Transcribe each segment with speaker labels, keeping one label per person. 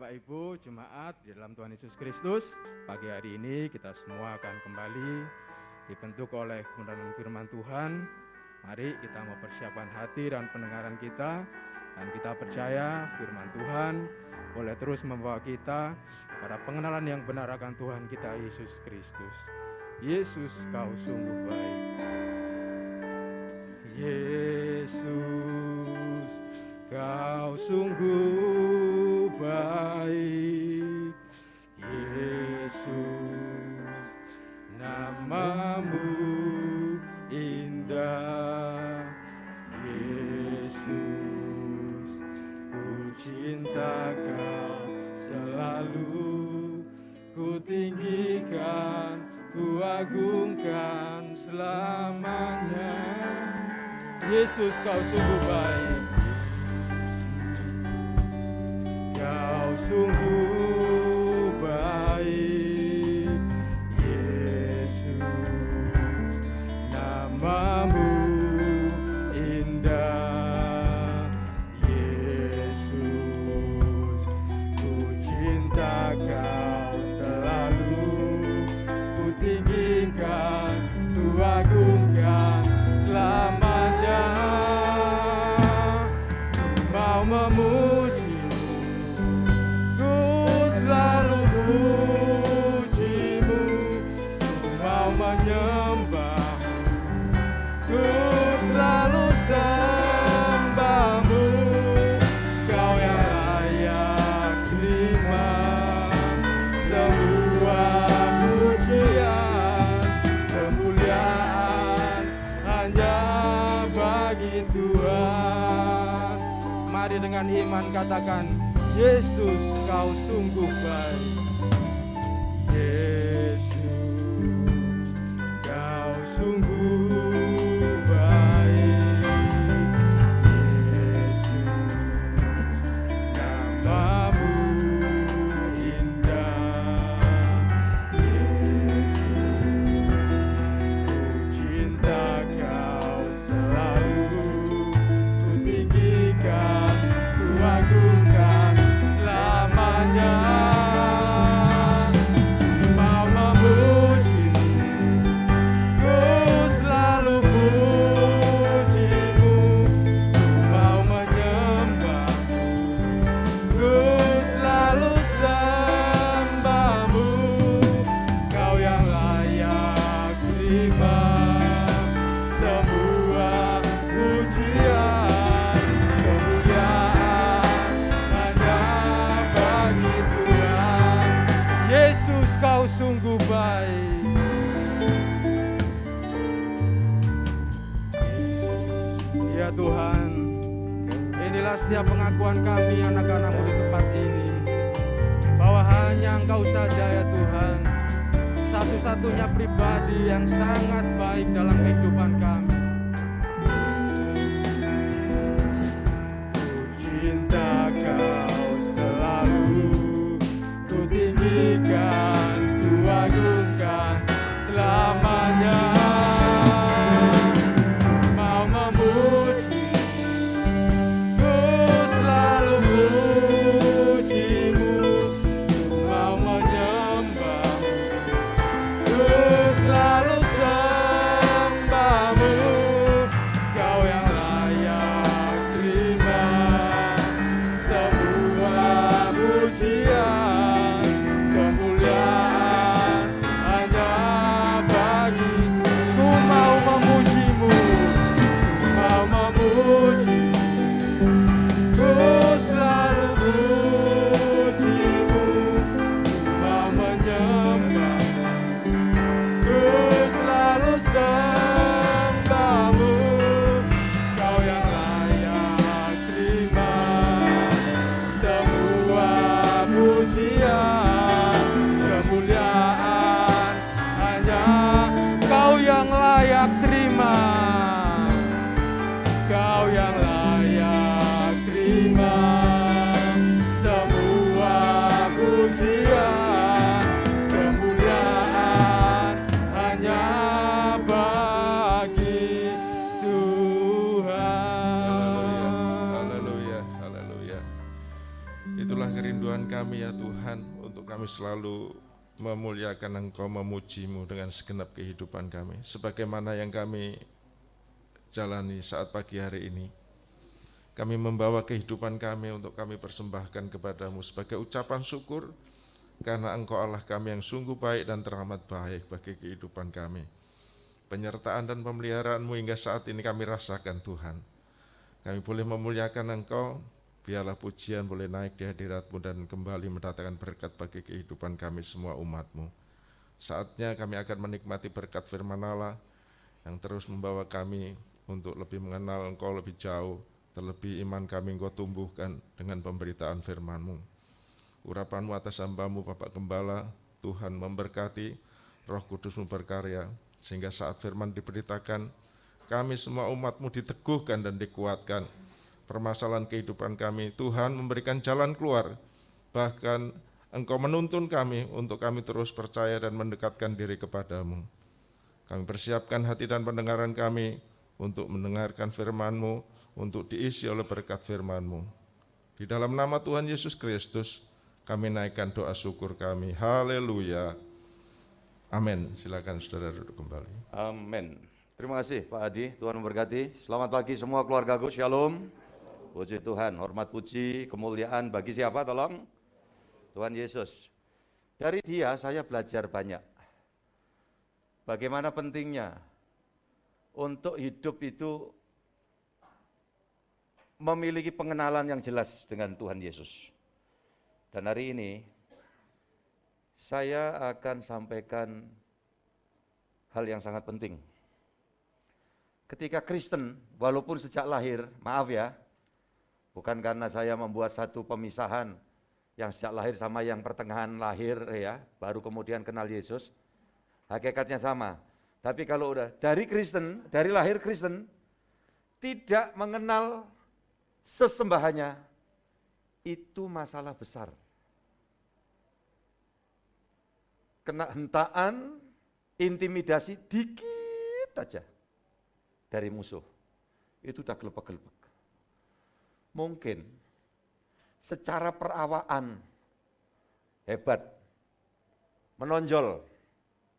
Speaker 1: Bapak Ibu, jemaat di dalam Tuhan Yesus Kristus, pagi hari ini kita semua akan kembali dibentuk oleh kebenaran firman Tuhan. Mari kita mempersiapkan hati dan pendengaran kita, dan kita percaya firman Tuhan boleh terus membawa kita pada pengenalan yang benar akan Tuhan kita Yesus Kristus. Yesus, kau sungguh baik. Yesus, kau sungguh baik. Yesus, namamu indah. Yesus, ku cinta kau selalu, ku tinggikan, ku agungkan selamanya. Yesus, kau sungguh baik. Kau sungguh baik. Yesus, namamu indah. Yesus, ku cinta kau selalu, ku tinggikan, ku agungkan selamanya. Mau memujimu, ku selalu pujimu. Ku mau menyembahmu, ku selalu sembahmu. Kau yang layak terima semua pujian, kemuliaan hanya bagi Tuhan. Mari dengan iman katakan, Yesus, kau sungguh baik. Yesus, kau sungguh baik. Yesus, namamu indah. Yesus, ku cinta kau selalu, ku tinggikan, ku agungkan selamanya. Mau memujimu, ku selalu pujimu. Mau menyembahmu, ku selalu sembahmu. Kau yang layak terima semua pujian, kemuliaan hanya bagi Tuhan. Yesus, kau sungguh baik. Ya Tuhan, inilah setiap pengakuan kami anak-anak-Mu di tempat ini, bahwa hanya Engkau saja ya Tuhan, satu-satunya pribadi yang sangat baik dalam kehidupan kami. Ku cinta kau selalu, ku tinggikan, ku agungkan selamanya. Mau memuji, ku selalu pujimu. Mau menyembahmu, ku selalu sembahmu. Kau yang layak terima semua pujian, kemuliaan hanya bagi. Ku mau memujimu, ku mau memuji, ku selalu pujimu. Ku mau menyembahmu, ku selalu sembahmu. Kau yang layak terima semua pujian, kemuliaan hanya Kau yang layak terima. Kau yang layak terima semua pujian, kemuliaan hanya bagi Tuhan.
Speaker 2: Haleluya, haleluya. Itulah kerinduan kami ya Tuhan, untuk kami selalu memuliakan Engkau, memuji-Mu dengan segenap kehidupan kami, sebagaimana yang kami jalani saat pagi hari ini. Kami membawa kehidupan kami untuk kami persembahkan kepadamu sebagai ucapan syukur, karena Engkau Allah kami yang sungguh baik dan teramat baik bagi kehidupan kami. Penyertaan dan pemeliharaan-Mu hingga saat ini kami rasakan Tuhan. Kami boleh memuliakan Engkau, biarlah pujian boleh naik di hadirat-Mu dan kembali mendatangkan berkat bagi kehidupan kami semua umat-Mu. Saatnya kami akan menikmati berkat firman Allah yang terus membawa kami untuk lebih mengenal Engkau lebih jauh, terlebih iman kami Engkau tumbuhkan dengan pemberitaan firman-Mu. Urapan-Mu atas hamba-Mu Bapak Gembala, Tuhan memberkati, Roh Kudus-Mu berkarya, sehingga saat firman diberitakan, kami semua umat-Mu diteguhkan dan dikuatkan. Permasalahan kehidupan kami, Tuhan memberikan jalan keluar, bahkan Engkau menuntun kami untuk kami terus percaya dan mendekatkan diri kepadamu. Kami persiapkan hati dan pendengaran kami untuk mendengarkan firman-Mu, untuk diisi oleh berkat firman-Mu. Di dalam nama Tuhan Yesus Kristus, kami naikkan doa syukur kami. Haleluya. Amin. Silakan saudara duduk kembali.
Speaker 3: Amin. Terima kasih Pak Adi, Tuhan memberkati. Selamat pagi semua keluargaku, shalom. Puji Tuhan, hormat puji, kemuliaan bagi siapa tolong? Tuhan Yesus. Dari Dia saya belajar banyak. Bagaimana pentingnya untuk hidup itu memiliki pengenalan yang jelas dengan Tuhan Yesus. Dan hari ini saya akan sampaikan hal yang sangat penting. Ketika Kristen, walaupun sejak lahir, maaf ya, bukan karena saya membuat satu pemisahan yang sejak lahir sama yang pertengahan lahir ya, baru kemudian kenal Yesus, hakikatnya sama. Tapi kalau udah dari Kristen, dari lahir Kristen, tidak mengenal sesembahannya, itu masalah besar. Kena hentaan, intimidasi dikit aja dari musuh, itu udah gelepek-gelepek. Mungkin secara perawaan hebat, menonjol,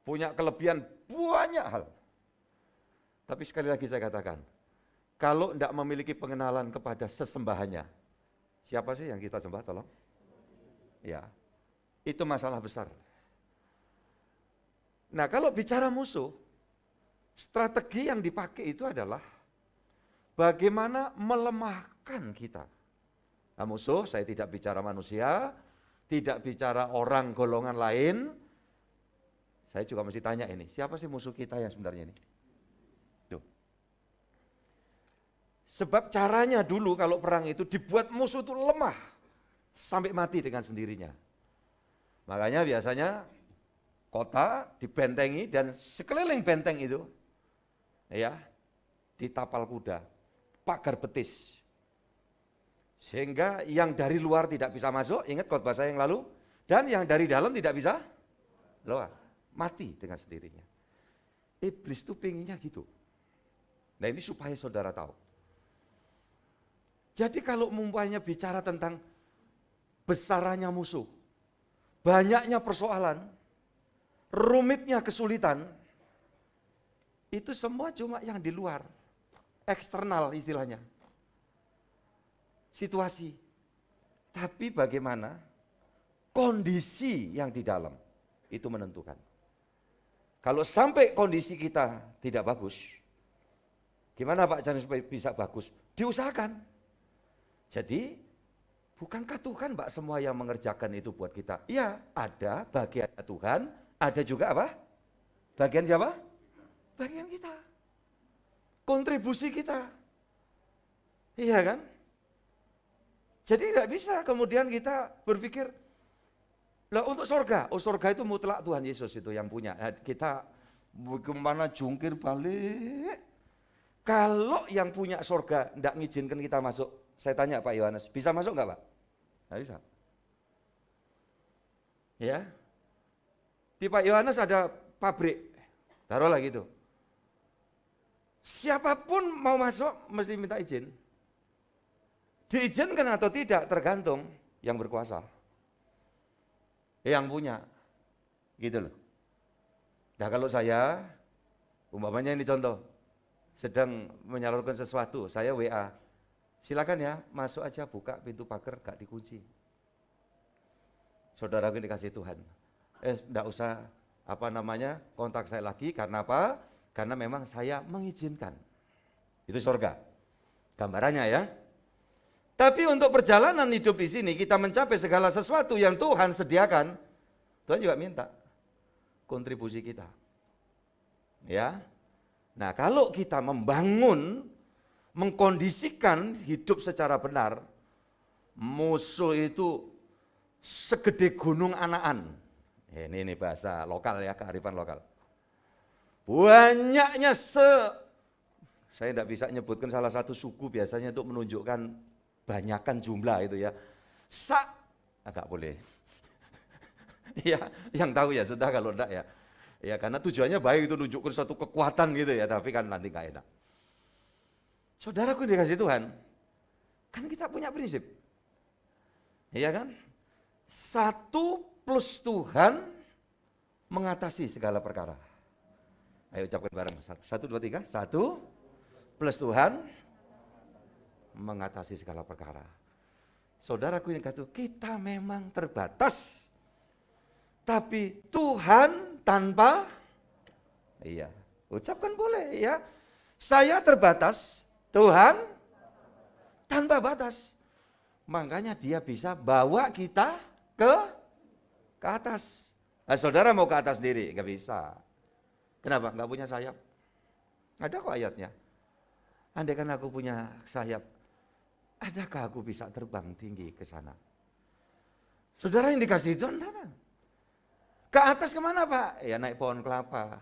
Speaker 3: punya kelebihan banyak hal. Tapi sekali lagi saya katakan, kalau tidak memiliki pengenalan kepada sesembahannya, siapa sih yang kita sembah tolong? Ya, itu masalah besar. Nah kalau bicara musuh, strategi yang dipakai itu adalah bagaimana melemahkan kita. Nah, musuh, saya tidak bicara manusia, tidak bicara orang golongan lain. Saya juga mesti tanya ini, siapa sih musuh kita yang sebenarnya ini? Tuh. Sebab caranya dulu kalau perang itu dibuat musuh itu lemah, sampai mati dengan sendirinya. Makanya biasanya kota dibentengi dan sekeliling benteng itu ya ditapal kuda, pagar betis. Sehingga yang dari luar tidak bisa masuk, ingat khotbah saya yang lalu, dan yang dari dalam tidak bisa keluar, mati dengan sendirinya. Iblis itu pinginnya gitu. Nah ini supaya saudara tahu. Jadi kalau umpamanya bicara tentang besarannya musuh, banyaknya persoalan, rumitnya kesulitan, itu semua cuma yang di luar, eksternal istilahnya. Situasi. Tapi bagaimana kondisi yang di dalam itu menentukan. Kalau sampai kondisi kita tidak bagus, gimana Pak Jan supaya bisa bagus? Diusahakan. Jadi bukankah Tuhan Pak semua yang mengerjakan itu buat kita? Iya, ada bagian Tuhan, ada juga apa? Bagian siapa? Bagian kita. Kontribusi kita. Iya kan? Jadi tidak bisa kemudian kita berpikir, lah untuk sorga, sorga itu mutlak Tuhan Yesus itu yang punya. Nah, kita bagaimana jungkir balik? Kalau yang punya sorga tidak mengizinkan kita masuk, saya tanya Pak Yohanes, bisa masuk nggak Pak? Nggak bisa. Ya, di Pak Yohanes ada pabrik, taruhlah gitu. Siapapun mau masuk mesti minta izin. Diizinkan atau tidak tergantung yang berkuasa. yang punya. Gitu loh. Nah kalau saya, umpamanya ini contoh, sedang menyalurkan sesuatu, saya WA, silakan ya, masuk aja, buka pintu pagar, gak dikunci. Saudaraku yang dikasih Tuhan. Enggak usah kontak saya lagi, karena apa? Karena memang saya mengizinkan. Itu surga. Gambarannya ya. Tapi untuk perjalanan hidup di sini, kita mencapai segala sesuatu yang Tuhan sediakan, Tuhan juga minta kontribusi kita. Ya. Nah, kalau kita membangun, mengkondisikan hidup secara benar, musuh itu segede gunung Anaan. Ini bahasa lokal ya, kearifan lokal. Banyaknya saya tidak bisa nyebutkan salah satu suku biasanya untuk menunjukkan banyakan jumlah itu ya. Agak boleh. Ya, yang tahu ya sudah, kalau enggak ya. Ya karena tujuannya baik, itu nunjukkan suatu kekuatan gitu ya, tapi kan nanti gak enak. Saudaraku yang dikasih Tuhan, kan kita punya prinsip. Iya kan? Satu plus Tuhan mengatasi segala perkara. Ayo ucapkan bareng. 1, 2, 3. 1 plus Tuhan mengatasi segala perkara. Saudaraku yang dikasih Tuhan, kita memang terbatas. Tapi Tuhan tanpa, iya, ucapkan boleh ya. Saya terbatas, Tuhan tanpa batas. Makanya dia bisa bawa kita ke atas. Nah, saudara mau ke atas sendiri, nggak bisa. Kenapa? Nggak punya sayap. Ada kok ayatnya. Andai kan aku punya sayap, adakah aku bisa terbang tinggi ke sana? Saudara yang dikasih Tuhan, ke atas kemana Pak? Ya naik pohon kelapa.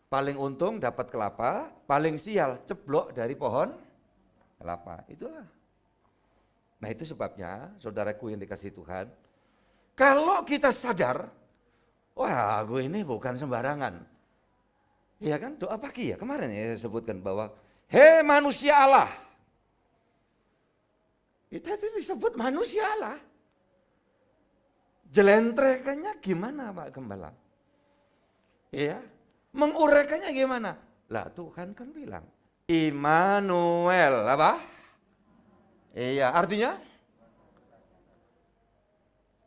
Speaker 3: Paling untung dapat kelapa, paling sial ceblok dari pohon kelapa. Itulah. Nah itu sebabnya saudaraku yang dikasih Tuhan, kalau kita sadar, wah gue ini bukan sembarangan. Iya kan, doa pagi ya kemarin ya saya sebutkan bahwa, hei manusia Allah. Kita itu disebut manusia Allah. Jelentrekannya gimana Pak Gembala? Iya, menguraikannya gimana? Lah Tuhan kan bilang, Immanuel, apa? Iya, artinya?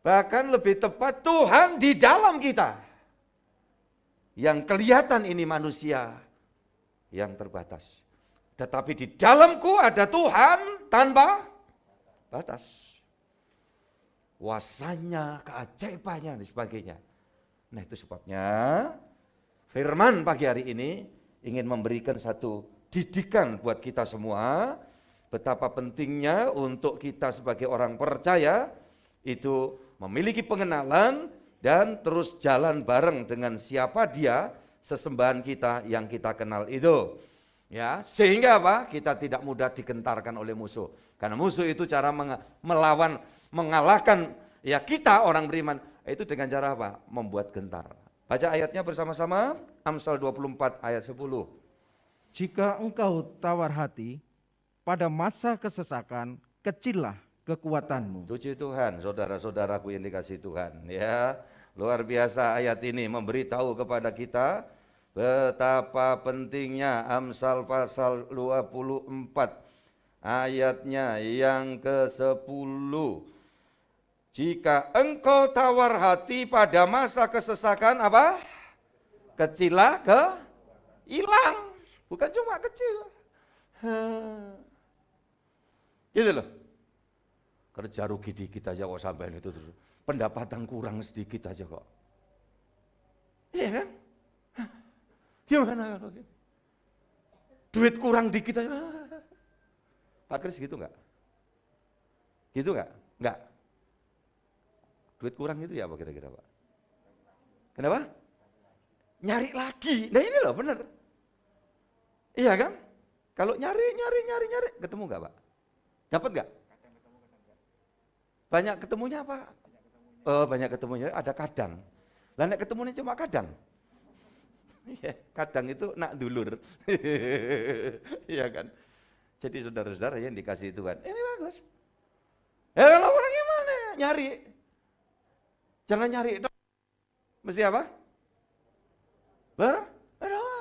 Speaker 3: Bahkan lebih tepat Tuhan di dalam kita. Yang kelihatan ini manusia yang terbatas. Tetapi di dalamku ada Tuhan tanpa batas. Kuasanya, keajaibannya dan sebagainya. Nah itu sebabnya firman pagi hari ini ingin memberikan satu didikan buat kita semua, betapa pentingnya untuk kita sebagai orang percaya itu memiliki pengenalan dan terus jalan bareng dengan siapa dia, sesembahan kita yang kita kenal itu. Ya, sehingga apa? Kita tidak mudah digentarkan oleh musuh. Karena musuh itu cara melawan, mengalahkan ya kita orang beriman itu dengan cara apa? Membuat gentar. Baca ayatnya bersama-sama, Amsal 24 ayat 10.
Speaker 4: Jika engkau tawar hati, pada masa kesesakan, kecillah kekuatanmu.
Speaker 3: Puji Tuhan, saudara-saudaraku yang dikasih Tuhan. Ya, luar biasa ayat ini memberitahu kepada kita betapa pentingnya Amsal pasal 24 ayatnya yang ke-10. Jika engkau tawar hati pada masa kesesakan apa? Kecillah hilang. Bukan cuma kecil. Gitu loh. Kerja rugi dikit aja kok sampai itu terus. Pendapatan kurang sedikit aja kok. Iya kan? Gimana kalau gitu? Duit kurang dikit aja. Pak Kris gitu enggak? Gitu enggak? Enggak. Duit kurang itu ya apa kira-kira Pak? Kenapa? Nyari lagi. Nah ini loh benar. Iya kan? Kalau nyari, ketemu enggak Pak? Dapat enggak? Banyak ketemunya apa? Oh banyak ketemunya, ada kadang. Lah nek ketemunya cuma kadang. Kadang itu nak dulur. Iya kan? Jadi saudara-saudara yang dikasih Tuhan, ini bagus. Ya kalau orang gimana? Nyari. Jangan nyari doa. Mesti apa? Berdoa.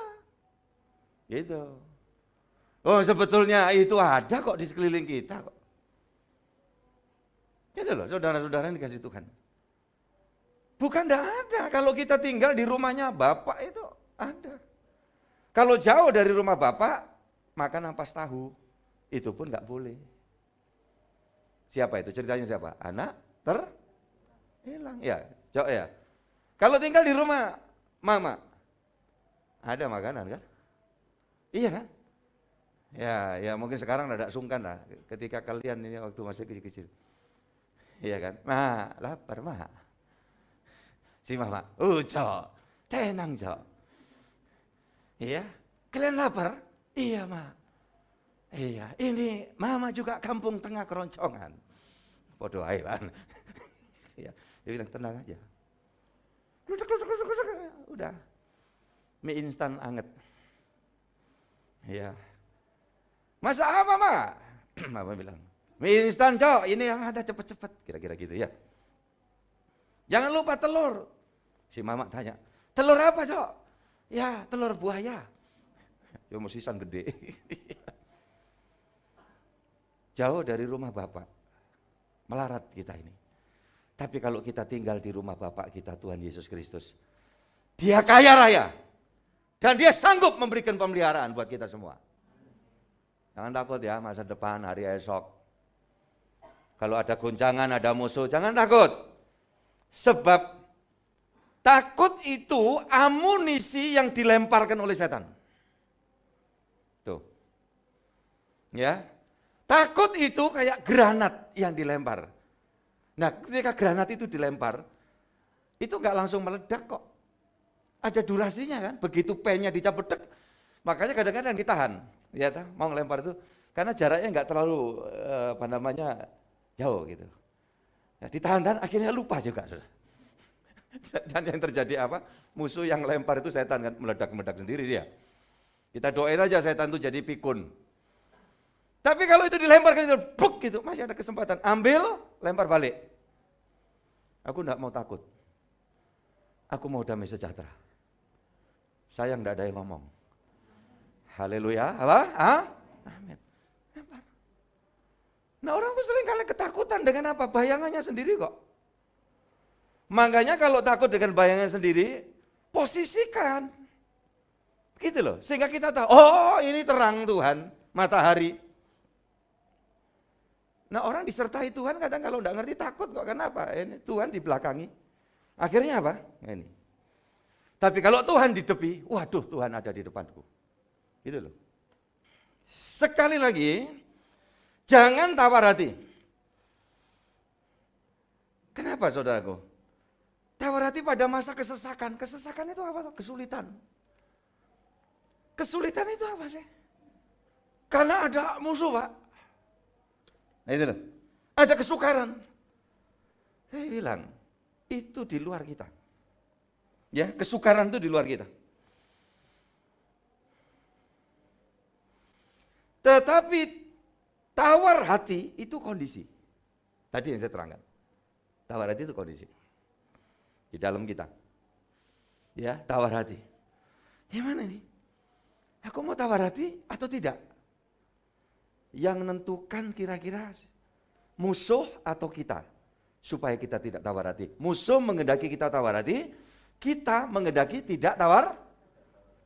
Speaker 3: Gitu. Oh, sebetulnya itu ada kok di sekeliling kita kok. Gitu loh, saudara-saudara yang dikasih Tuhan. Bukan tidak ada. Kalau kita tinggal di rumahnya Bapak itu ada. Kalau jauh dari rumah Bapak, makan ampas tahu. Itu pun nggak boleh. Siapa itu? Ceritanya siapa? Anak terhilang. Ya, jauh ya. Kalau tinggal di rumah Mama, ada makanan kan? Iya kan? Ya mungkin sekarang ada sungkan lah. Ketika kalian ini waktu masih kecil-kecil. Iya kan? Ma, lapar ma. Si Mama, Cok, tenang Cok. Iya, kalian lapar? Iya ma. Iya, ini Mama juga kampung tengah keroncongan. Bodoh ailan. Iya, dia bilang tenang aja. Udah, mie instan anget. Iya. Masa apa ma? Mama bilang, mie instan Cok, ini yang ada cepet-cepet. Kira-kira gitu ya. Jangan lupa telur. Si Mama tanya, telur apa Cok? Ya, telur buaya. Ya musisan gede. Jauh dari rumah Bapak, melarat kita ini. Tapi kalau kita tinggal di rumah Bapak kita, Tuhan Yesus Kristus, Dia kaya raya. Dan Dia sanggup memberikan pemeliharaan buat kita semua. Jangan takut ya masa depan, hari esok. Kalau ada goncangan, ada musuh, jangan takut. Sebab takut itu amunisi yang dilemparkan oleh setan. Tuh. Ya. Takut itu kayak granat yang dilempar. Nah, ketika granat itu dilempar, itu enggak langsung meledak kok. Ada durasinya kan, begitu pennya dicabut, makanya kadang-kadang ditahan. Ya, mau ngelempar itu, karena jaraknya enggak terlalu jauh gitu. Ya, ditahan-tahan, akhirnya lupa juga. Dan yang terjadi apa? Musuh yang lempar itu setan kan, meledak-meledak sendiri dia. Kita doain aja setan itu jadi pikun. Tapi kalau itu dilemparkan itu, buk gitu, masih ada kesempatan. Ambil, lempar balik. Aku enggak mau takut. Aku mau damai sejahtera. Saya enggak ada yang ngomong. Haleluya. Apa? Amin. Lempar. Nah orang tuh sering kali ketakutan dengan apa? Bayangannya sendiri kok. Makanya kalau takut dengan bayangan sendiri, posisikan. Gitu loh. Sehingga kita tahu, oh ini terang Tuhan, matahari. Nah orang disertai Tuhan kadang kalau enggak ngerti takut kok. Kenapa? Ini Tuhan di belakangi. Akhirnya apa? Ini. Tapi kalau Tuhan di tepi, waduh Tuhan ada di depanku. Gitu loh. Sekali lagi, jangan tawar hati. Kenapa saudaraku? Tawar hati pada masa kesesakan. Kesesakan itu apa? Kesulitan. Kesulitan itu apa sih? Karena ada musuh Pak. Nah itu loh. Ada kesukaran. Saya bilang, itu di luar kita. Ya, kesukaran itu di luar kita. Tetapi tawar hati itu kondisi. Tadi yang saya terangkan. Tawar hati itu kondisi. Di dalam kita. Ya, tawar hati. Gimana nih? Aku mau tawar hati atau tidak? Yang menentukan kira-kira musuh atau kita. Supaya kita tidak tawar hati. Musuh menghendaki kita tawar hati, kita menghendaki tidak tawar,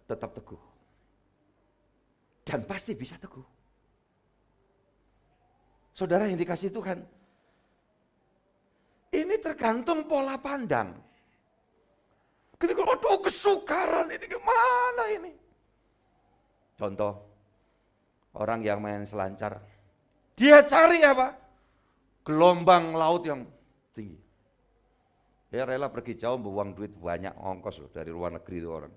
Speaker 3: tetap teguh. Dan pasti bisa teguh. Saudara yang dikasih Tuhan, ini tergantung pola pandang. Ketika, aduh kesukaran ini gimana ini? Contoh, orang yang main selancar, dia cari apa? Gelombang laut yang tinggi. Dia rela pergi jauh, buang duit banyak, ongkos loh, dari luar negeri itu orang.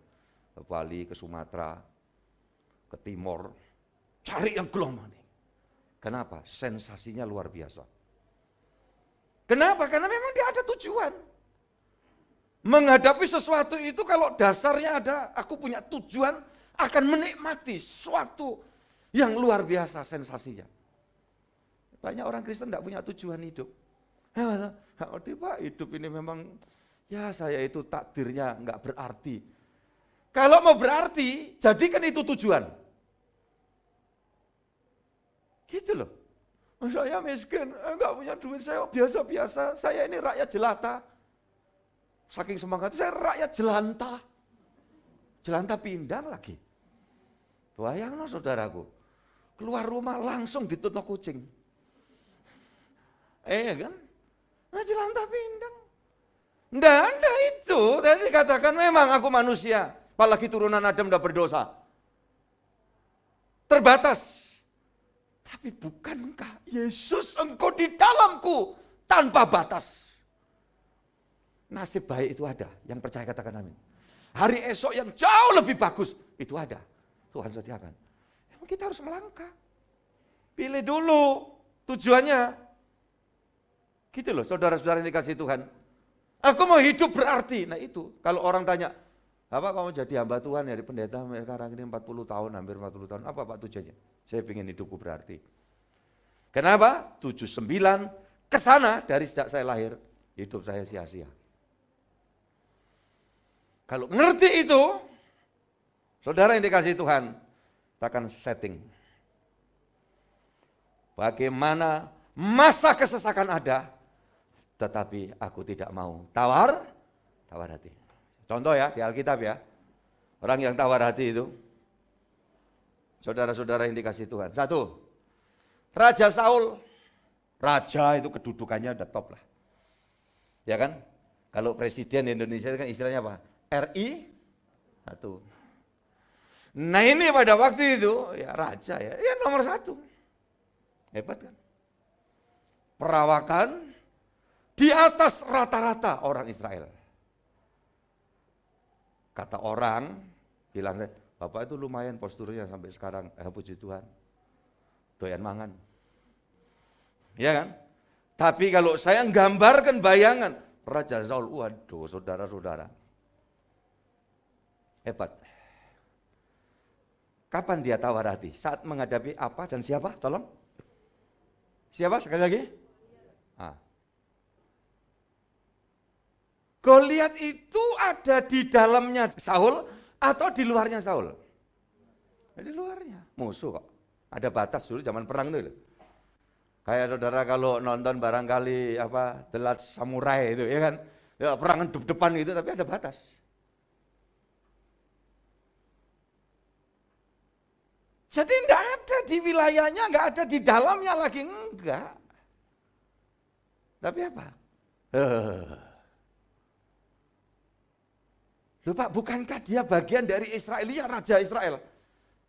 Speaker 3: Ke Bali, ke Sumatera, ke Timor, cari yang gelombang nih. Kenapa? Sensasinya luar biasa. Kenapa? Karena memang dia ada tujuan. Menghadapi sesuatu itu kalau dasarnya ada, aku punya tujuan, akan menikmati sesuatu yang luar biasa sensasinya. Banyak orang Kristen tidak punya tujuan hidup. Pak, hidup ini memang Ya saya itu takdirnya enggak berarti. Kalau mau berarti, jadikan itu tujuan. Gitu loh. Saya miskin, enggak punya duit, saya biasa-biasa, saya ini rakyat jelata. Saking semangat, saya rakyat jelantah. Jelantah pindang lagi. Bayanglah saudaraku, keluar rumah langsung ditutup kucing. Kan? Nah jelantah pindang. Nggak itu, tadi katakan memang aku manusia, apalagi turunan Adam udah berdosa. Terbatas. Tapi bukankah Yesus engkau di dalamku tanpa batas? Nasib baik itu ada, yang percaya katakan amin. Hari esok yang jauh lebih bagus, itu ada. Tuhan sediakan. Emang kita harus melangkah. Pilih dulu tujuannya. Gitu loh saudara-saudara yang dikasih Tuhan. Aku mau hidup berarti. Nah itu, kalau orang tanya, apa kamu jadi hamba Tuhan ya di pendeta sekarang ini 40 tahun, hampir 40 tahun. Apa Pak tujuannya? Saya ingin hidupku berarti. Kenapa? 79 ke sana dari sejak saya lahir, hidup saya sia-sia. Kalau ngerti itu, saudara yang dikasih Tuhan, kita akan setting. Bagaimana masa kesesakan ada, tetapi aku tidak mau tawar hati. Contoh ya, di Alkitab ya, orang yang tawar hati itu, saudara-saudara yang dikasih Tuhan. Satu, Raja Saul, raja itu kedudukannya udah top lah. Ya kan? Kalau presiden Indonesia kan istilahnya apa? RI satu. Nah ini pada waktu itu ya raja ya nomor 1. Hebat kan? Perawakan di atas rata-rata orang Israel. Kata orang bilang, Bapak itu lumayan posturnya sampai sekarang, puji Tuhan. Doyan mangan. Ya kan? Tapi kalau saya gambarkan bayangan Raja Saul, waduh saudara-saudara. Hebat. Kapan dia tawar hati? Saat menghadapi apa dan siapa? Tolong. Siapa sekali lagi? Goliat itu ada di dalamnya Saul atau di luarnya Saul? Di luarnya. Musuh kok. Ada batas dulu zaman perang dulu. Kayak saudara kalau nonton barangkali The Last Samurai itu ya kan. Ya, perangan depan gitu tapi ada batas. Jadi enggak ada di wilayahnya, enggak ada di dalamnya lagi, enggak. Tapi apa? Loh Pak, bukankah dia bagian dari Israel, ya Raja Israel,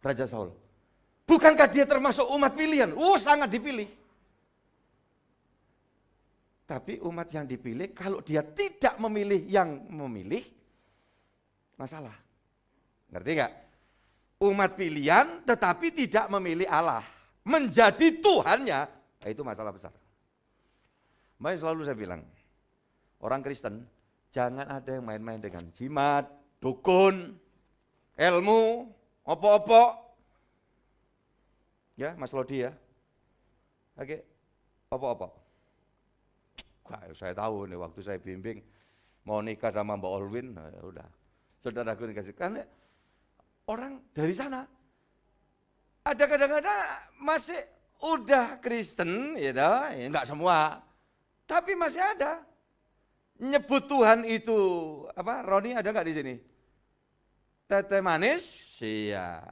Speaker 3: Raja Saul. Bukankah dia termasuk umat pilihan? Sangat dipilih. Tapi umat yang dipilih, kalau dia tidak memilih yang memilih, masalah. Ngerti enggak? Umat pilihan tetapi tidak memilih Allah. Menjadi Tuhannya, itu masalah besar. Makanya selalu saya bilang, orang Kristen, jangan ada yang main-main dengan jimat, dukun, ilmu, opo-opo. Ya, Mas Lodi ya. Oke, opo-opo. Saya tahu nih waktu saya bimbing, mau nikah sama Mbak Olwin, nah, udah. Saudaraku dikasih, karena orang dari sana. Ada kadang-kadang masih udah Kristen, gitu, ya enggak semua. Tapi masih ada. Nyebut Tuhan itu, Roni ada enggak di sini? Tete manis, iya.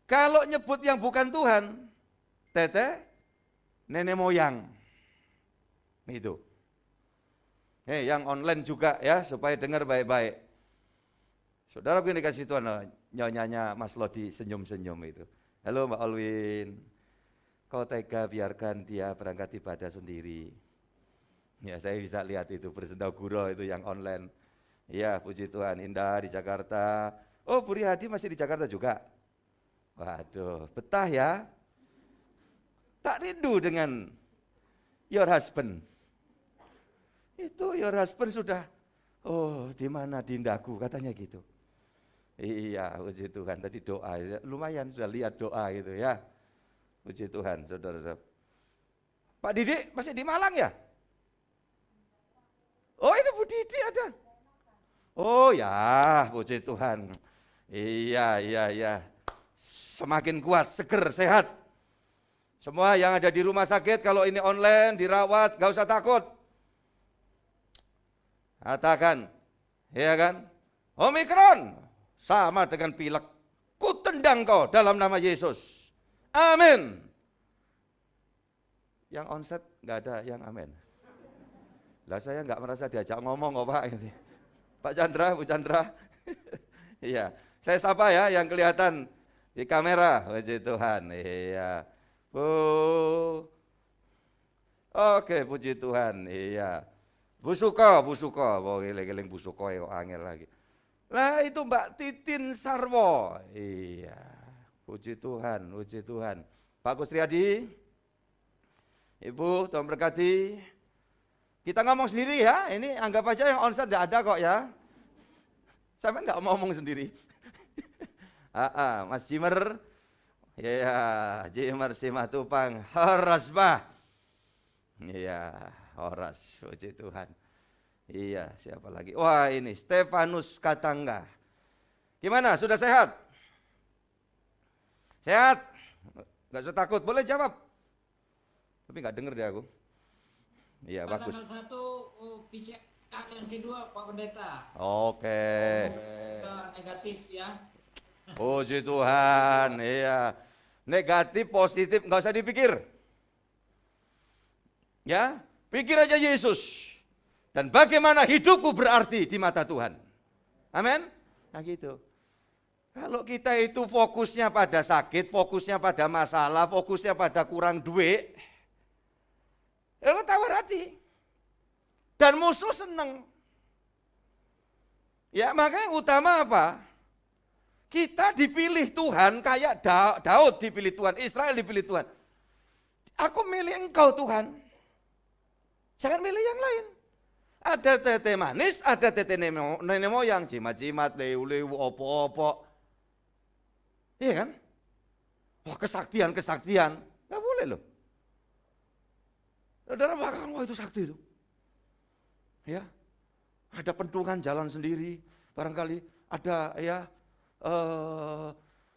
Speaker 3: Kalau nyebut yang bukan Tuhan, tete nenek moyang. Itu. Yang online juga ya, supaya dengar baik-baik. Saudara yang dikasih Tuhan, nyonyanya Mas Lodi senyum-senyum itu. Halo Mbak Olwin, kau tega biarkan dia berangkat ibadah sendiri. Ya saya bisa lihat itu, bersendaguro itu yang online. Ya puji Tuhan, Indah di Jakarta. Oh Bu Rihadi masih di Jakarta juga? Waduh, betah ya. Tak rindu dengan your husband. Itu your husband sudah, di mana Dindaku katanya gitu. Iya, puji Tuhan. Tadi doa, lumayan sudah lihat doa gitu ya. Puji Tuhan, saudara-saudara. Pak Didik masih di Malang ya? Oh itu Bu Didi ada. Oh ya, puji Tuhan. Iya. Semakin kuat, seger, sehat. Semua yang ada di rumah sakit, kalau ini online, dirawat, gak usah takut. Katakan, ya kan? Omikron, sama dengan pilek. Ku tendang kau dalam nama Yesus. Amin. Yang onset nggak ada yang amin. Lah saya nggak merasa diajak ngomong kok Pak. Pak Chandra, Bu Chandra. Iya, saya sapa ya yang kelihatan di kamera. Puji Tuhan. Iya. Bu. Oke, puji Tuhan. Iya. Bu Suko. Oh, geling Bu Suko kok angel lagi. Lah itu Mbak Titin Sarwo. Iya. Puji Tuhan. Pak Kustriadi. Ibu, Tuhan berkati. Kita ngomong sendiri ya. Ini anggap aja yang onsite tidak ada kok ya. Sampai enggak ngomong sendiri. Mas Jimer. Ya, Jimer Simatupang. Horas bah. Iya, Horas. Puji Tuhan. Iya, siapa lagi? Wah ini, Stefanus Katangga. Gimana, sudah sehat? Sehat? Gak usah takut, boleh jawab. Tapi gak denger deh aku. Iya, bagus.
Speaker 5: Tanggal 1 PCR yang kedua Pak Pendeta.
Speaker 3: Oke.
Speaker 5: Negatif ya.
Speaker 3: Puji Tuhan, iya. Negatif, positif, gak usah dipikir. Ya, pikir aja Yesus. Dan bagaimana hidupku berarti di mata Tuhan. Amin? Nah gitu. Kalau kita itu fokusnya pada sakit, fokusnya pada masalah, fokusnya pada kurang duit, lalu tawar hati. Dan musuh seneng. Ya makanya utama apa? Kita dipilih Tuhan kayak Daud dipilih Tuhan, Israel dipilih Tuhan. Aku milih engkau Tuhan. Jangan milih yang lain. Ada tete manis, ada tete nenek moyang, jimat-jimat, leu-leu, opo-opo. Iya kan? Wah kesaktian, nggak boleh loh. Saudara bahkan wah itu sakti itu. Ya, ada pentungan jalan sendiri, barangkali ada ya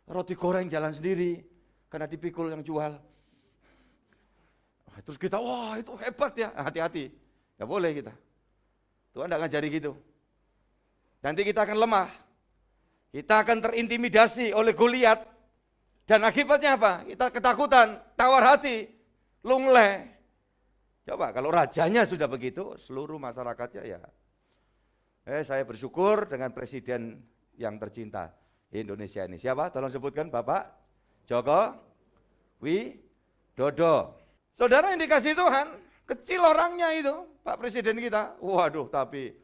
Speaker 3: roti goreng jalan sendiri, karena dipikul yang jual. Terus kita, wah itu hebat ya, hati-hati, nggak boleh kita. Tuhan tidak ngajari gitu. Nanti kita akan lemah. Kita akan terintimidasi oleh Goliat. Dan akibatnya apa? Kita ketakutan, tawar hati, lunglai. Coba kalau rajanya sudah begitu, seluruh masyarakatnya ya. Saya bersyukur dengan presiden yang tercinta Indonesia ini. Siapa? Tolong sebutkan Bapak Joko Widodo. Saudara yang dikasih Tuhan, kecil orangnya itu, Pak Presiden kita. Waduh, tapi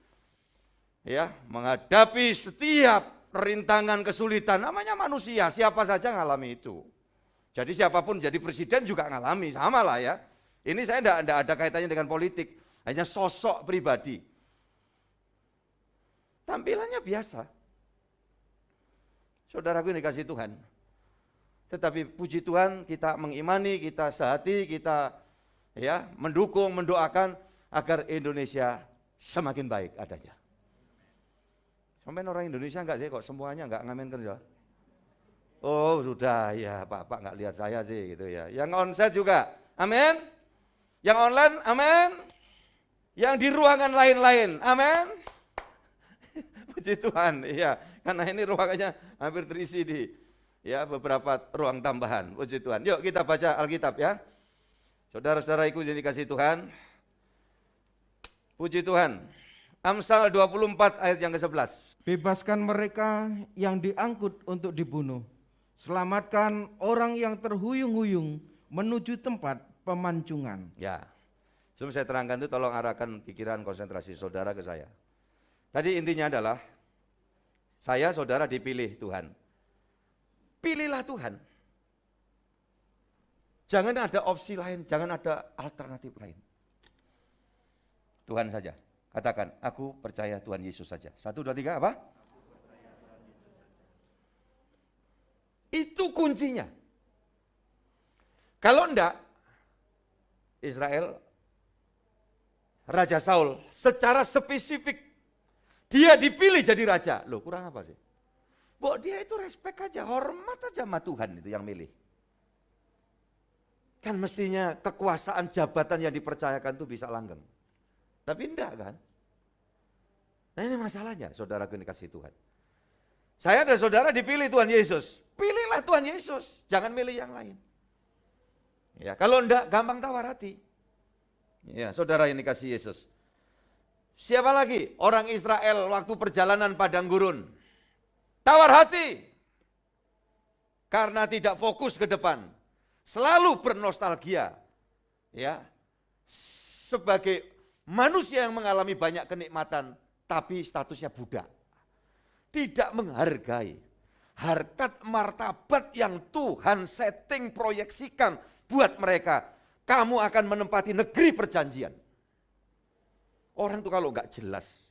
Speaker 3: ya menghadapi setiap rintangan kesulitan, namanya manusia, siapa saja ngalami itu. Jadi siapapun jadi presiden juga ngalami, sama lah ya. Ini saya tidak ada kaitannya dengan politik, hanya sosok pribadi. Tampilannya biasa. Saudaraku yang dikasih Tuhan. Tetapi puji Tuhan kita mengimani, kita sehati, kita ya mendukung, mendoakan agar Indonesia semakin baik adanya. Sampai orang Indonesia enggak sih kok semuanya enggak ngamen kerja. Oh sudah ya Pak enggak lihat saya sih gitu ya. Yang onsite juga, amin. Yang online, amin. Yang di ruangan lain-lain, amin. Puji Tuhan, iya. Karena ini ruangannya hampir terisi di ya beberapa ruang tambahan. Puji Tuhan. Yuk kita baca Alkitab ya. Saudara-saudaraku yang dikasih Tuhan. Puji Tuhan. Amsal 24 ayat yang ke-11.
Speaker 4: Bebaskan mereka yang diangkut untuk dibunuh. Selamatkan orang yang terhuyung-huyung menuju tempat pemancungan.
Speaker 3: Ya. Sebelum saya terangkan itu tolong arahkan pikiran konsentrasi saudara ke saya. Tadi intinya adalah saya saudara dipilih Tuhan. Pilihlah Tuhan. Jangan ada opsi lain, jangan ada alternatif lain. Tuhan saja. Katakan, aku percaya Tuhan Yesus saja. 1, 2, 3 apa? Itu kuncinya. Kalau enggak, Israel, Raja Saul secara spesifik Dia dipilih jadi raja. Loh, kurang apa sih? Dia itu respect aja, hormat aja sama Tuhan itu yang milih. Kan mestinya kekuasaan jabatan yang dipercayakan itu bisa langgeng. Tapi enggak kan? Nah ini masalahnya, saudaraku yang dikasihi Tuhan. Saya dan saudara dipilih Tuhan Yesus. Pilihlah Tuhan Yesus, jangan milih yang lain. Ya, kalau enggak gampang tawar hati. Ya, saudara yang dikasihi Yesus. Siapa lagi? Orang Israel waktu perjalanan padang gurun. Tawar hati. Karena tidak fokus ke depan. Selalu bernostalgia. Ya. Sebagai manusia yang mengalami banyak kenikmatan, tapi statusnya budak. Tidak menghargai harkat martabat yang Tuhan setting proyeksikan buat mereka. Kamu akan menempati negeri perjanjian. Orang tuh kalau enggak jelas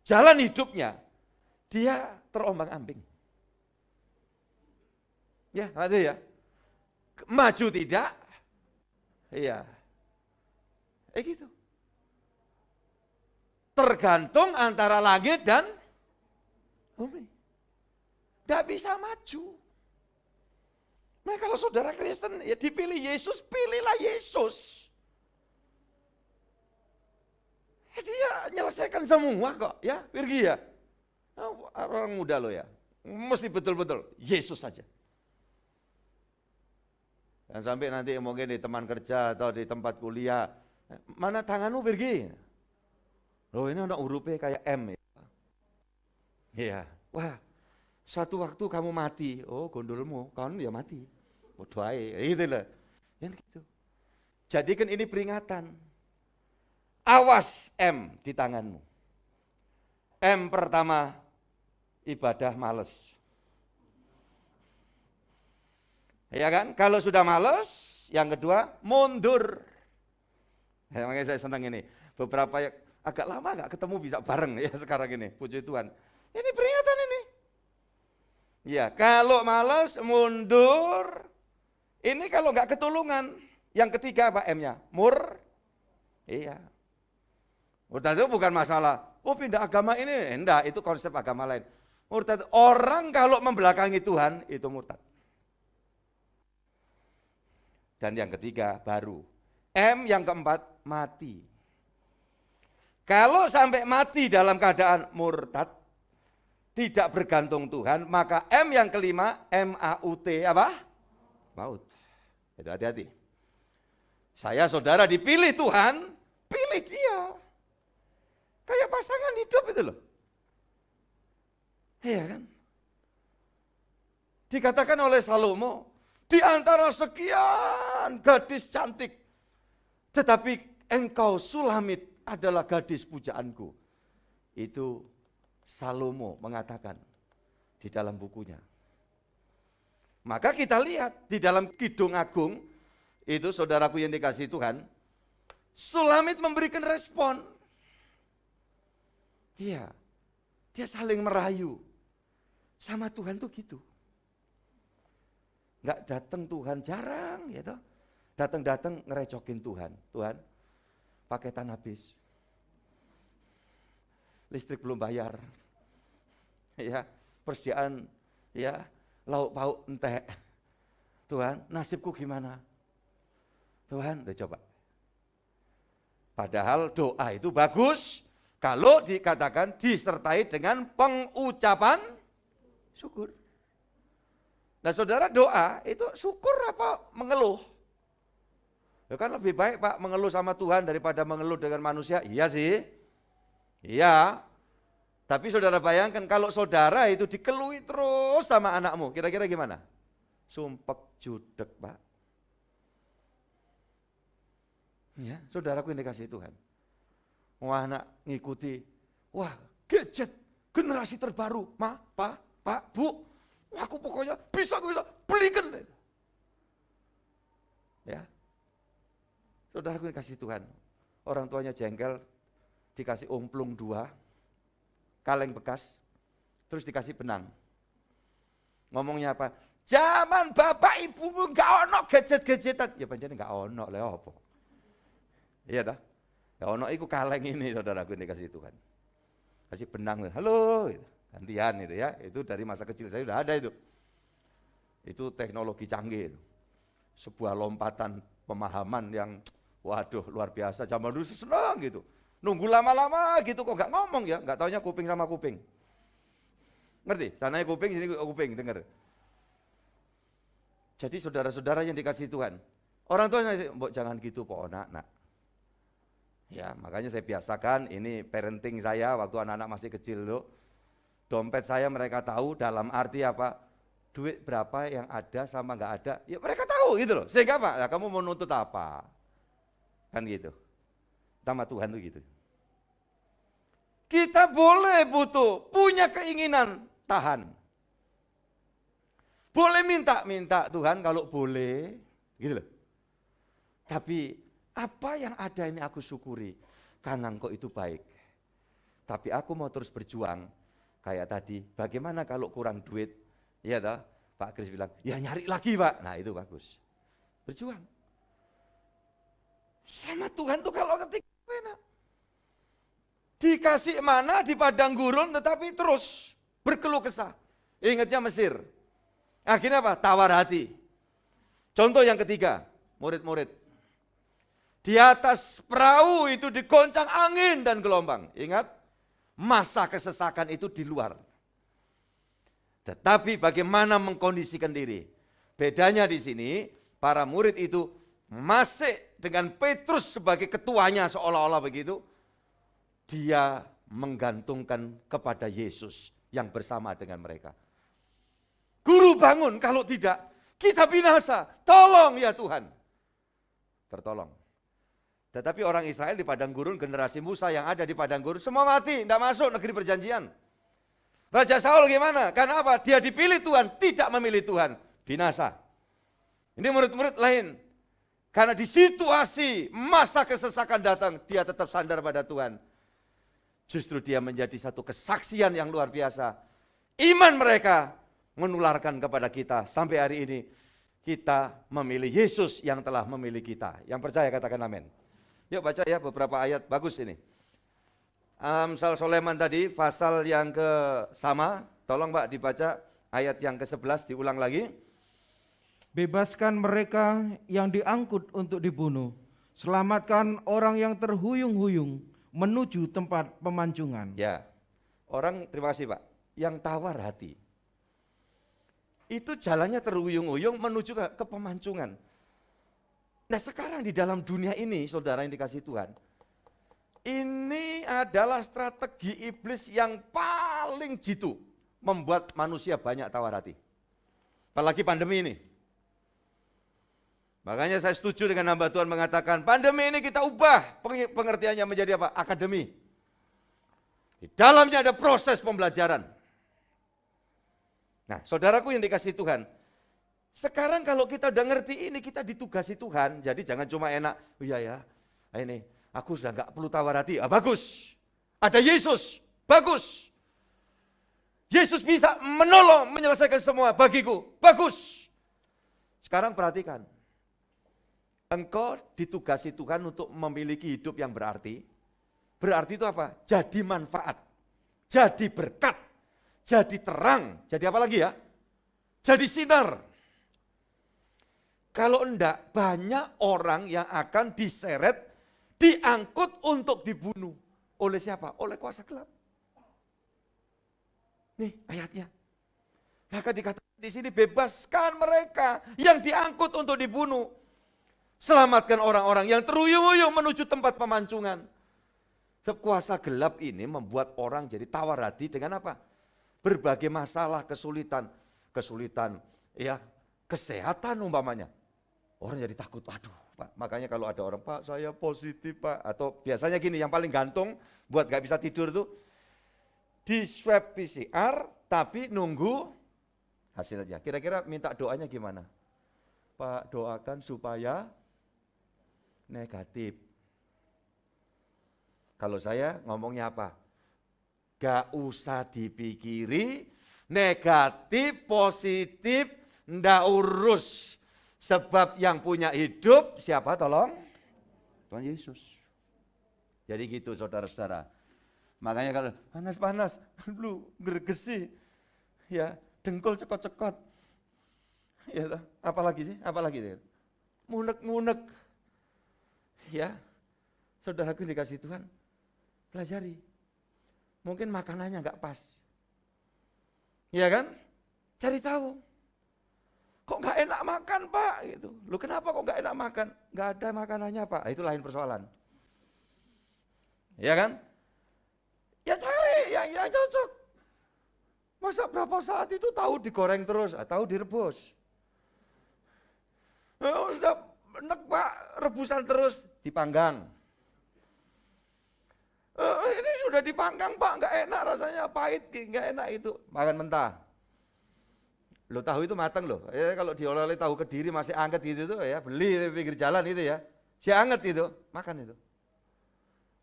Speaker 3: jalan hidupnya, dia terombang-ambing. Ya, ada ya. Maju tidak? Iya. Gitu. Tergantung antara langit dan bumi. Tidak bisa maju. Nah kalau saudara Kristen ya dipilih Yesus, pilihlah Yesus. Dia menyelesaikan semua kok ya, Virgi ya. Orang muda lo ya, mesti betul-betul Yesus saja. Dan sampai nanti mungkin di teman kerja atau di tempat kuliah, mana tanganmu Virgi? Loh ini ada hurufnya kayak M ya. Iya, wah suatu waktu kamu mati, oh gondolmu, kamu ya mati. Bodoh aja, gitu loh. Yang gitu. Jadikan ini peringatan. Awas M di tanganmu. M pertama, ibadah males. Ya kan? Kalau sudah males, yang kedua mundur. Ya, makanya saya senang ini. Beberapa yang agak lama gak ketemu bisa bareng ya sekarang ini. Puji Tuhan. Ini peringatan ini. Ya, kalau males mundur. Ini kalau gak ketulungan. Yang ketiga apa M-nya? Iya. Murtad itu bukan masalah, pindah agama ini, enggak, itu konsep agama lain. Murtad, orang kalau membelakangi Tuhan, itu murtad. Dan yang ketiga, baru. M yang keempat, mati. Kalau sampai mati dalam keadaan murtad, tidak bergantung Tuhan, maka M yang kelima, MAUT, apa? Maut. Itu hati-hati. Saya saudara dipilih Tuhan, pilih dia. Kayak pasangan hidup itu loh. Iya kan? Dikatakan oleh Salomo, di antara sekian gadis cantik, tetapi engkau Sulamit adalah gadis pujaanku. Itu Salomo mengatakan di dalam bukunya. Maka kita lihat di dalam Kidung Agung, itu saudaraku yang dikasihi Tuhan, Sulamit memberikan respon. Iya, dia saling merayu. Sama Tuhan tuh gitu. Enggak datang Tuhan, jarang gitu. Datang-datang ngerecokin Tuhan. Tuhan, paketan habis. Listrik belum bayar. Ya, persediaan ya, lauk pauk entek. Tuhan, nasibku gimana? Tuhan, udah coba. Padahal doa itu bagus kalau dikatakan disertai dengan pengucapan syukur. Nah saudara, doa itu syukur apa mengeluh? Ya kan lebih baik Pak mengeluh sama Tuhan daripada mengeluh dengan manusia. Iya sih. Iya. Tapi saudara bayangkan kalau saudara itu dikeluhi terus sama anakmu, kira-kira gimana? Sumpek judek Pak. Ya, saudaraku yang dikasihi Tuhan. Wah anak ngikuti, wah gadget generasi terbaru, Pak, Bu, aku pokoknya bisa belikan. Ya, saudaraku yang dikasihi Tuhan, orang tuanya jengkel, dikasih omplung 2, kaleng bekas, terus dikasih benang. Ngomongnya apa? Zaman bapak ibumu gak ono gadget-gadgetan. Ya pancen gak ono, lha apa? Iya dah. Ya ono iku kaleng ini saudaraku yang dikasihi Tuhan. kasih benang, halo, gitu. Gantian itu ya, itu dari masa kecil saya sudah ada itu. Itu teknologi canggih itu. Sebuah lompatan pemahaman yang waduh luar biasa, zaman dulu senang gitu. Nunggu lama-lama gitu kok gak ngomong ya, gak taunya kuping sama kuping. Ngerti? Sananya kuping, sini kuping, dengar. Jadi saudara-saudara yang dikasih Tuhan, orang tua mbok jangan gitu po nak. Ya, makanya saya biasakan ini parenting saya waktu anak-anak masih kecil tuh. Dompet saya mereka tahu dalam arti apa? Duit berapa yang ada sama enggak ada, ya mereka tahu gitu loh. Sehingga apa? Nah, kamu mau nuntut apa? Kan gitu. Sama Tuhan tuh gitu. Kita boleh butuh, punya keinginan, tahan. Boleh minta Tuhan kalau boleh, gitu loh. Tapi apa yang ada ini aku syukuri, karena Engkau itu baik. Tapi aku mau terus berjuang, kayak tadi, bagaimana kalau kurang duit, iya toh? Pak Kris bilang, ya nyari lagi Pak. Nah itu bagus, berjuang. Sama Tuhan tuh kalau ketika enak. Dikasih mana di padang gurun tetapi terus berkeluh kesah. Ingatnya Mesir. Akhirnya apa? Tawar hati. Contoh yang ketiga, murid-murid. Di atas perahu itu digoncang angin dan gelombang. Ingat, masa kesesakan itu di luar. Tetapi bagaimana mengkondisikan diri? Bedanya di sini, para murid itu masih dengan Petrus sebagai ketuanya seolah-olah begitu, dia menggantungkan kepada Yesus yang bersama dengan mereka. Guru bangun, kalau tidak kita binasa. Tolong ya Tuhan. Tertolong. Tetapi orang Israel di padang gurun, generasi Musa yang ada di padang gurun, semua mati, tidak masuk negeri perjanjian. Raja Saul gimana? Karena apa? Dia dipilih Tuhan, tidak memilih Tuhan. Binasa. Ini murid-murid lain. Karena di situasi masa kesesakan datang, dia tetap sandar pada Tuhan. Justru dia menjadi satu kesaksian yang luar biasa. Iman mereka menularkan kepada kita. Sampai hari ini kita memilih Yesus yang telah memilih kita. Yang percaya katakan amin. Yuk baca ya beberapa ayat, bagus ini. Amsal Soleman tadi, pasal yang sama. Tolong Pak dibaca ayat yang ke-11, diulang lagi.
Speaker 4: Bebaskan mereka yang diangkut untuk dibunuh. Selamatkan orang yang terhuyung-huyung menuju tempat pemancingan.
Speaker 3: Ya, orang terima kasih Pak, yang tawar hati. Itu jalannya terhuyung-huyung menuju ke pemancingan. Nah sekarang di dalam dunia ini, saudara yang dikasih Tuhan, ini adalah strategi iblis yang paling jitu, membuat manusia banyak tawar hati. Apalagi pandemi ini. Makanya saya setuju dengan hamba Tuhan mengatakan, pandemi ini kita ubah pengertiannya menjadi apa? Akademi. Di dalamnya ada proses pembelajaran. Nah, saudaraku yang dikasih Tuhan, sekarang kalau kita udah ngerti ini, kita ditugasi Tuhan, jadi jangan cuma enak, oh iya ya, ini aku sudah enggak perlu tawar hati, bagus. Ada Yesus, bagus. Yesus bisa menolong, menyelesaikan semua bagiku, bagus. Sekarang perhatikan. Engkau ditugasi Tuhan untuk memiliki hidup yang berarti. Berarti itu apa? Jadi manfaat, jadi berkat, jadi terang, jadi apa lagi ya? Jadi sinar. Kalau enggak, banyak orang yang akan diseret, diangkut untuk dibunuh. Oleh siapa? Oleh kuasa gelap. Nih ayatnya. Maka dikatakan di sini, bebaskan mereka yang diangkut untuk dibunuh. Selamatkan orang-orang yang terhuyung-huyung menuju tempat pemancingan. Kuasa gelap ini membuat orang jadi tawar hati dengan apa? Berbagai masalah, kesulitan ya, kesehatan umpamanya. Orang jadi takut, aduh Pak, makanya kalau ada orang, Pak saya positif Pak, atau biasanya gini, yang paling gantung buat gak bisa tidur tuh, di swab PCR tapi nunggu hasilnya. Kira-kira minta doanya gimana? Pak doakan supaya negatif. Kalau saya ngomongnya apa? Gak usah dipikiri, negatif, positif, ndak urus. Sebab yang punya hidup siapa tolong? Tuhan Yesus. Jadi gitu saudara-saudara. Makanya kalau panas-panas, lu gergesi, ya dengkul cekot-cekot. Ya, apalagi sih? Apalagi? Munek-munek. Ya, saudaraku dikasih Tuhan, pelajari. Mungkin makanannya nggak pas. Iya kan? Cari tahu. Kok nggak enak makan Pak? Gitu. Lu kenapa kok nggak enak makan? Nggak ada makanannya Pak. Itu lain persoalan. Iya kan? Ya cari yang cocok. Masa berapa saat itu tahu digoreng terus, tahu direbus. Sudah enak Pak, rebusan terus, dipanggang. Ini sudah dipanggang Pak, nggak enak rasanya, pahit, nggak enak itu. Makan mentah. Lo tahu itu matang loh. Ya, kalau diolah-oleh tahu Kediri masih anget gitu tuh ya, beli di pinggir jalan itu ya. Si anget itu, makan itu.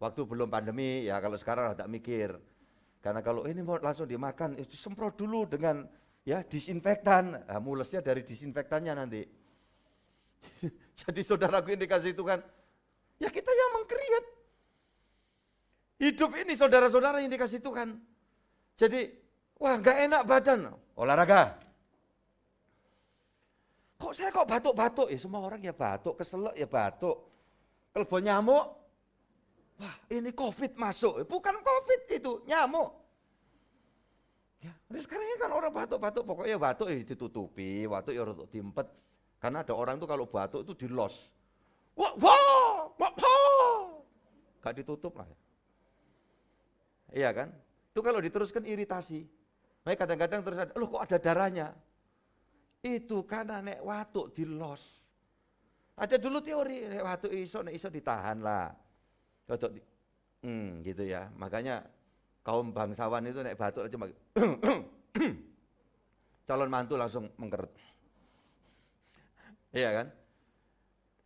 Speaker 3: Waktu belum pandemi ya, kalau sekarang ada mikir. Karena kalau ini mau langsung dimakan, semprot dulu dengan ya disinfektan. Nah, mulesnya dari disinfektannya nanti. Jadi saudaraku yang dikasih Tuhan, ya kita yang meng-create. Hidup ini saudara-saudara yang dikasih Tuhan. Jadi, wah nggak enak badan, olahraga. Kok saya kok batuk-batuk? Ya semua orang ya batuk, keselak ya batuk. Kelebon nyamuk, wah ini COVID masuk. Bukan COVID itu, nyamuk. Ya, sekarang ini kan orang batuk-batuk, pokoknya batuk ya ditutupi, batuk ya rotok diempet. Karena ada orang tuh kalau batuk itu dilos. Wah, gak ditutup lah. Iya kan? Itu kalau diteruskan iritasi. Makanya kadang-kadang terus ada, loh kok ada darahnya? Itu karena nek watuk dilos. Ada dulu teori, nek watuk iso ditahan lah. Gitu ya. Makanya kaum bangsawan itu nek batuk cuma calon mantu langsung mengkeret. Iya kan?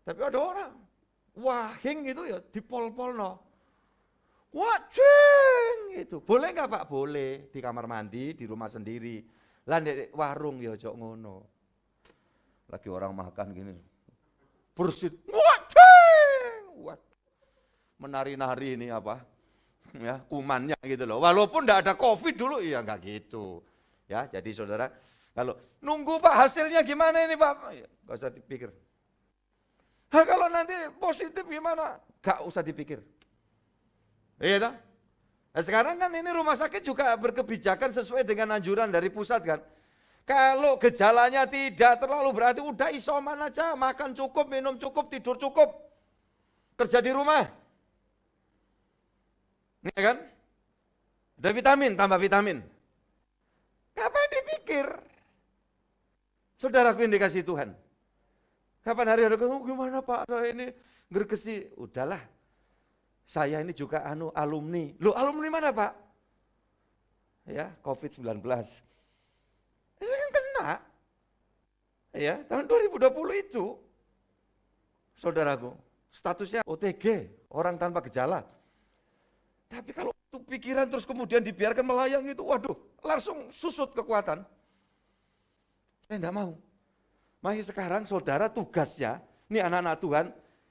Speaker 3: Tapi ada orang, wahing itu ya dipol-polno. Wajing itu. Boleh enggak Pak? Boleh. Di kamar mandi, di rumah sendiri. Lah di warung ya ojo ngono. Lagi orang makan gini. Bersin. Wajing. Menari-nari ini apa? Ya, kumannya gitu loh. Walaupun enggak ada Covid dulu, iya enggak gitu. Ya, jadi saudara, kalau nunggu Pak hasilnya gimana ini Pak? Ya, enggak usah dipikir. Nah, kalau nanti positif gimana? Enggak usah dipikir. Iya toh? Nah, sekarang kan ini rumah sakit juga berkebijakan sesuai dengan anjuran dari pusat kan. Kalau gejalanya tidak terlalu berarti udah isoman aja, makan cukup, minum cukup, tidur cukup. Kerja di rumah. Iya kan? Ada vitamin, tambah vitamin. Kapan dipikir? Saudaraku yang dikasih Tuhan. Kapan hari ada gimana Pak, saya ini gergesi. Udahlah. Saya ini juga alumni. Loh, alumni mana Pak? Ya, COVID-19. Ini kan kena. Ya, tahun 2020 itu. Saudaraku, statusnya OTG, orang tanpa gejala. Tapi kalau itu pikiran terus kemudian dibiarkan melayang itu, waduh, langsung susut kekuatan. Saya enggak mau. Makanya sekarang saudara tugasnya, ini anak-anak Tuhan,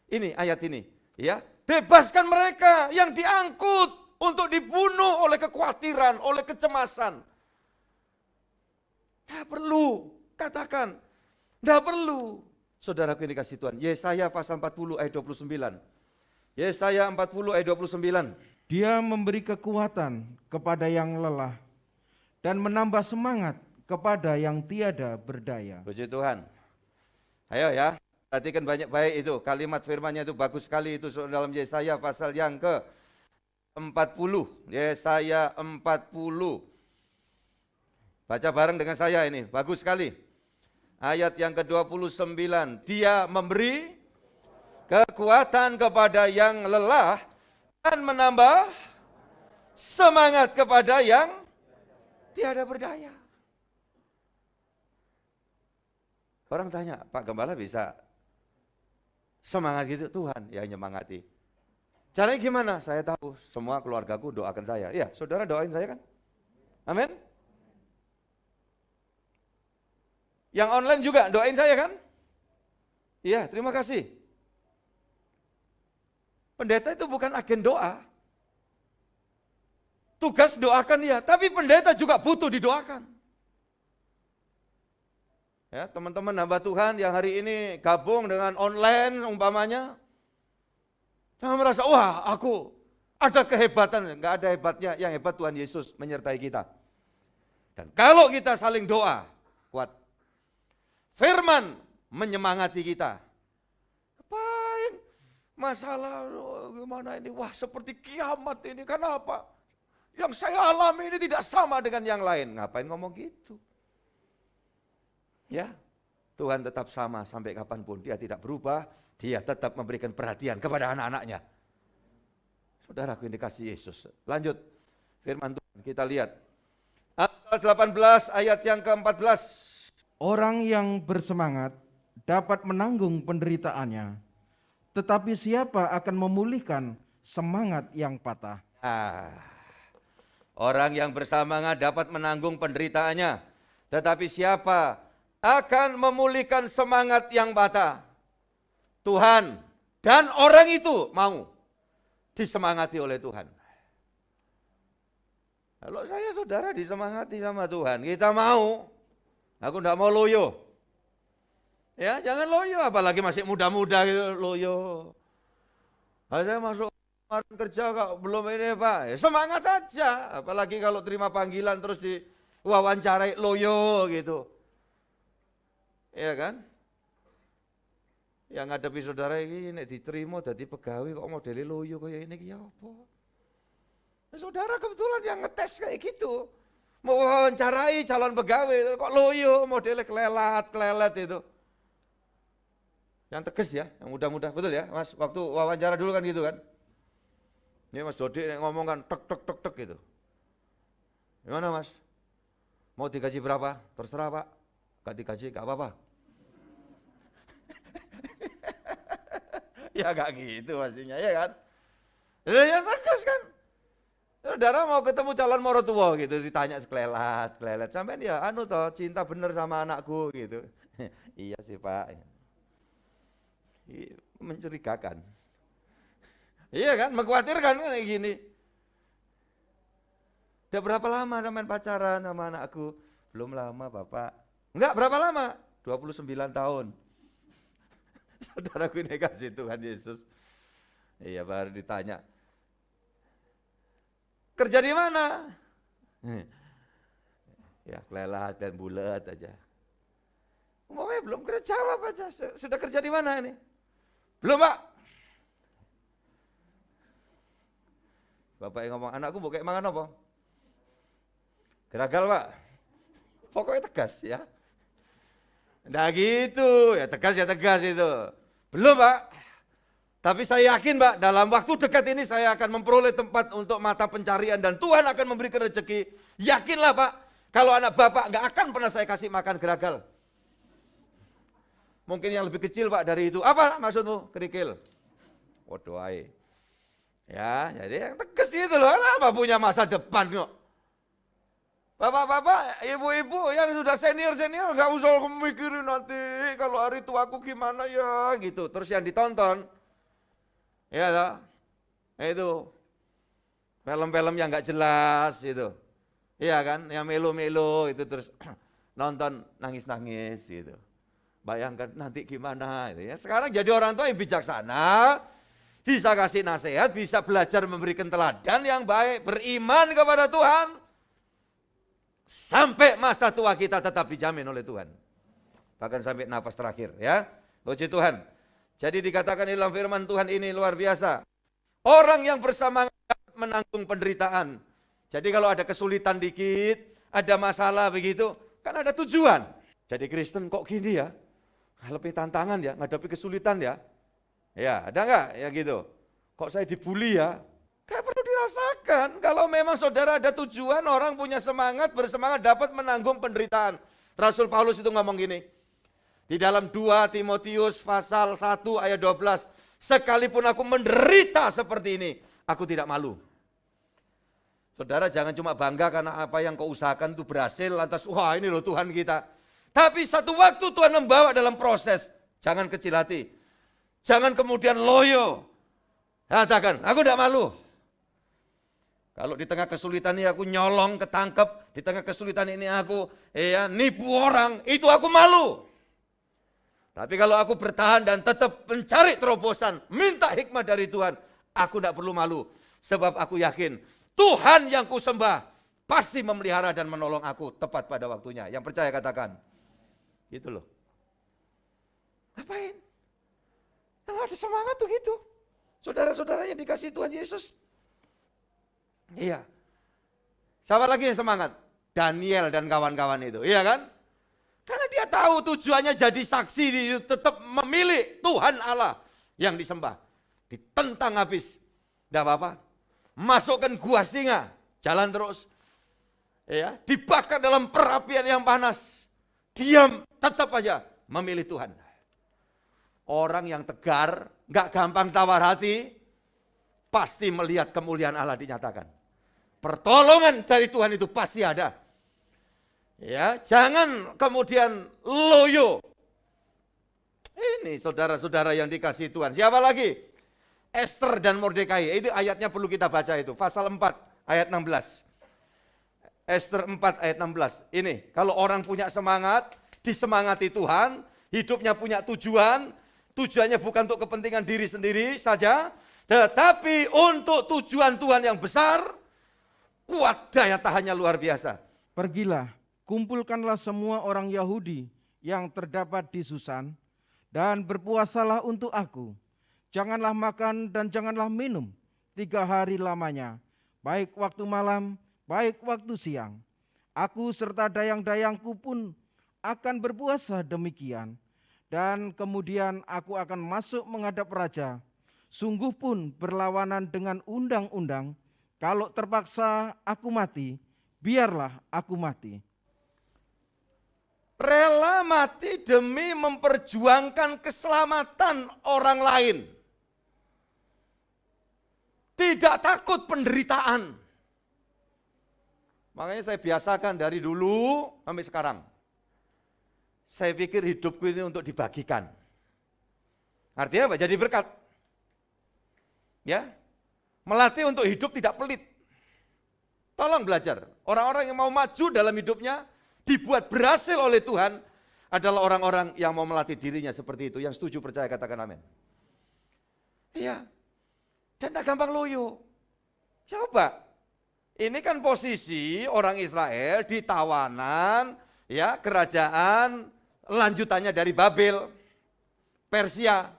Speaker 3: ini ayat ini, ya. Bebaskan mereka yang diangkut untuk dibunuh oleh kekhawatiran, oleh kecemasan. Tidak perlu, katakan. Tidak perlu. Saudaraku yang dikasih Tuhan. Yesaya pasal 40 ayat 29. Yesaya 40 ayat 29.
Speaker 4: Dia memberi kekuatan kepada yang lelah dan menambah semangat kepada yang tiada berdaya.
Speaker 3: Puji Tuhan. Ayo ya. Perhatikan baik itu, kalimat firman-Nya itu bagus sekali itu dalam Yesaya pasal yang ke-40. Yesaya 40. Baca bareng dengan saya ini, bagus sekali. Ayat yang ke-29, dia memberi kekuatan kepada yang lelah dan menambah semangat kepada yang tiada berdaya. Orang tanya, Pak Gembala bisa semangat gitu? Tuhan yang nyemangati. Caranya gimana? Saya tahu, semua keluargaku doakan saya. Ya, saudara doain saya kan? Amin. Yang online juga doain saya kan? Iya, terima kasih. Pendeta itu bukan agen doa. tugas doakan ya, tapi pendeta juga butuh didoakan. Ya, teman-teman hamba Tuhan yang hari ini gabung dengan online umpamanya, jangan merasa, wah aku ada kehebatan, enggak ada hebatnya, yang hebat Tuhan Yesus menyertai kita. Dan kalau kita saling doa, kuat. Firman menyemangati kita. Apain? Masalah gimana ini? Wah seperti kiamat ini, kenapa? Yang saya alami ini tidak sama dengan yang lain. Ngapain ngomong gitu? Ya, Tuhan tetap sama sampai kapanpun. Dia tidak berubah, dia tetap memberikan perhatian kepada anak-anaknya. Saudaraku yang dikasih Yesus. Lanjut, firman Tuhan kita lihat. Amsal 18 ayat yang ke-14.
Speaker 4: Orang yang bersemangat dapat menanggung penderitaannya, tetapi siapa akan memulihkan semangat yang patah?
Speaker 3: Orang yang bersemangat dapat menanggung penderitaannya, tetapi siapa akan memulihkan semangat yang patah? Tuhan dan orang itu mau disemangati oleh Tuhan. Kalau saya saudara disemangati sama Tuhan, kita mau. Aku enggak mau loyo. Ya, jangan loyo, apalagi masih muda-muda gitu, loyo. Ada masuk kemarin kerja kok belum ini Pak, ya, semangat aja. Apalagi kalau terima panggilan terus diwawancarai loyo gitu. Iya kan? Yang ngadepi saudara ini nek diterima dadi pegawai kok modele loyo kaya ini ki apa? Nah, saudara kebetulan yang ngetes kayak gitu. Mau wawancarai calon pegawai kok loyo modele kelelat itu. Yang tegas ya, yang mudah-mudah, betul ya Mas? Waktu wawancara dulu kan gitu kan? Ini Mas Dodi ngomong kan tek gitu. Gimana Mas? Mau digaji berapa? Terserah Pak, gak digaji gak apa-apa. Ya gak gitu pastinya, ya kan? Ya tegas kan? Saudara mau ketemu calon morotua gitu, ditanya sekelelat, sampai dia toh cinta bener sama anakku gitu. Iya sih Pak. Mencurigakan. Iya kan, mengkhawatirkan kan kayak gini. Udah berapa lama sampean pacaran sama anakku? Belum lama Bapak. Enggak, berapa lama? 29 tahun. Saudaraku ini kasih Tuhan Yesus. Iya baru ditanya. Kerja di mana? Ya kelelat dan bulat aja. Umpamanya belum kerja jawab aja. Sudah kerja di mana ini? Belum Pak. Bapak yang ngomong, anakku mau kayak mangan apa? Geragal Pak. Pokoknya tegas ya. Nggak gitu, ya tegas itu. Belum Pak. Tapi saya yakin Pak, dalam waktu dekat ini saya akan memperoleh tempat untuk mata pencarian dan Tuhan akan memberikan rezeki. Yakinlah Pak, kalau anak Bapak nggak akan pernah saya kasih makan geragal. Mungkin yang lebih kecil Pak dari itu. Apa maksudmu? Kerikil. Waduh ay. Ya, jadi yang tegas itu loh, apa punya masa depan kok. Bapak-bapak, ibu-ibu yang sudah senior nggak usah mikirin nanti kalau hari tuaku gimana ya gitu. Terus yang ditonton, ya toh, itu film-film yang nggak jelas itu, iya kan, yang melo-melo itu terus nonton nangis-nangis gitu. Bayangkan nanti gimana itu ya. Sekarang jadi orang tua yang bijaksana, bisa kasih nasihat, bisa belajar memberikan teladan yang baik, beriman kepada Tuhan. Sampai masa tua kita tetap dijamin oleh Tuhan. Bahkan sampai nafas terakhir ya. Puji Tuhan. Jadi dikatakan dalam firman Tuhan ini luar biasa. Orang yang bersemangat menanggung penderitaan. Jadi kalau ada kesulitan dikit, ada masalah begitu, kan ada tujuan. Jadi Kristen kok gini ya? Lebih tantangan ya, menghadapi kesulitan ya. Ya, ada enggak ya gitu? Kok saya dibully ya? Kayak perlu dirasakan. Kalau memang saudara ada tujuan, orang punya semangat, bersemangat dapat menanggung penderitaan. Rasul Paulus itu ngomong gini. Di dalam 2 Timotius pasal 1 ayat 12. Sekalipun aku menderita seperti ini, aku tidak malu. Saudara jangan cuma bangga karena apa yang kau usahakan itu berhasil, lantas wah ini loh Tuhan kita. Tapi satu waktu Tuhan membawa dalam proses. Jangan kecil hati. Jangan kemudian loyo. Katakan, aku tidak malu. Kalau di tengah kesulitan ini aku nyolong, ketangkep, di tengah kesulitan ini aku nipu orang, itu aku malu. Tapi kalau aku bertahan dan tetap mencari terobosan, minta hikmah dari Tuhan, aku tidak perlu malu. Sebab aku yakin Tuhan yang kusembah pasti memelihara dan menolong aku tepat pada waktunya. Yang percaya katakan. Gitu loh. Ngapain? Kalau ada semangat tuh gitu. Saudara-saudara yang dikasih Tuhan Yesus. Iya. Siapa lagi yang semangat? Daniel dan kawan-kawan itu, iya kan? Karena dia tahu tujuannya jadi saksi, dia tetap memilih Tuhan Allah yang disembah. Ditentang habis, tidak apa-apa. Masukkan gua singa, jalan terus. Ya, dibakar dalam perapian yang panas. Diam, tetap aja memilih Tuhan. Orang yang tegar, gak gampang tawar hati, pasti melihat kemuliaan Allah dinyatakan. Pertolongan dari Tuhan itu pasti ada. Ya, jangan kemudian loyo. Ini saudara-saudara yang dikasihi Tuhan. Siapa lagi? Esther dan Mordekai. Itu ayatnya perlu kita baca itu. Pasal 4 ayat 16. Esther 4 ayat 16. Ini, kalau orang punya semangat, disemangati Tuhan, hidupnya punya tujuan, tujuannya bukan untuk kepentingan diri sendiri saja, tetapi untuk tujuan Tuhan yang besar, kuat daya tahannya luar biasa.
Speaker 4: Pergilah, kumpulkanlah semua orang Yahudi yang terdapat di Susan, dan berpuasalah untuk aku. Janganlah makan dan janganlah minum 3 hari lamanya, baik waktu malam, baik waktu siang. Aku serta dayang-dayangku pun akan berpuasa demikian. Dan kemudian aku akan masuk menghadap raja. Sungguh pun berlawanan dengan undang-undang. Kalau terpaksa aku mati, biarlah aku mati.
Speaker 3: Rela mati demi memperjuangkan keselamatan orang lain. Tidak takut penderitaan. Makanya saya biasakan dari dulu sampai sekarang. Saya pikir hidupku ini untuk dibagikan. Artinya apa? Jadi berkat. Ya, melatih untuk hidup tidak pelit. Tolong belajar. Orang-orang yang mau maju dalam hidupnya, dibuat berhasil oleh Tuhan, adalah orang-orang yang mau melatih dirinya seperti itu. Yang setuju percaya katakan amin. Iya. Dan tidak gampang loyo. Coba. Ini kan posisi orang Israel di tawanan, ya, kerajaan lanjutannya dari Babel, Persia.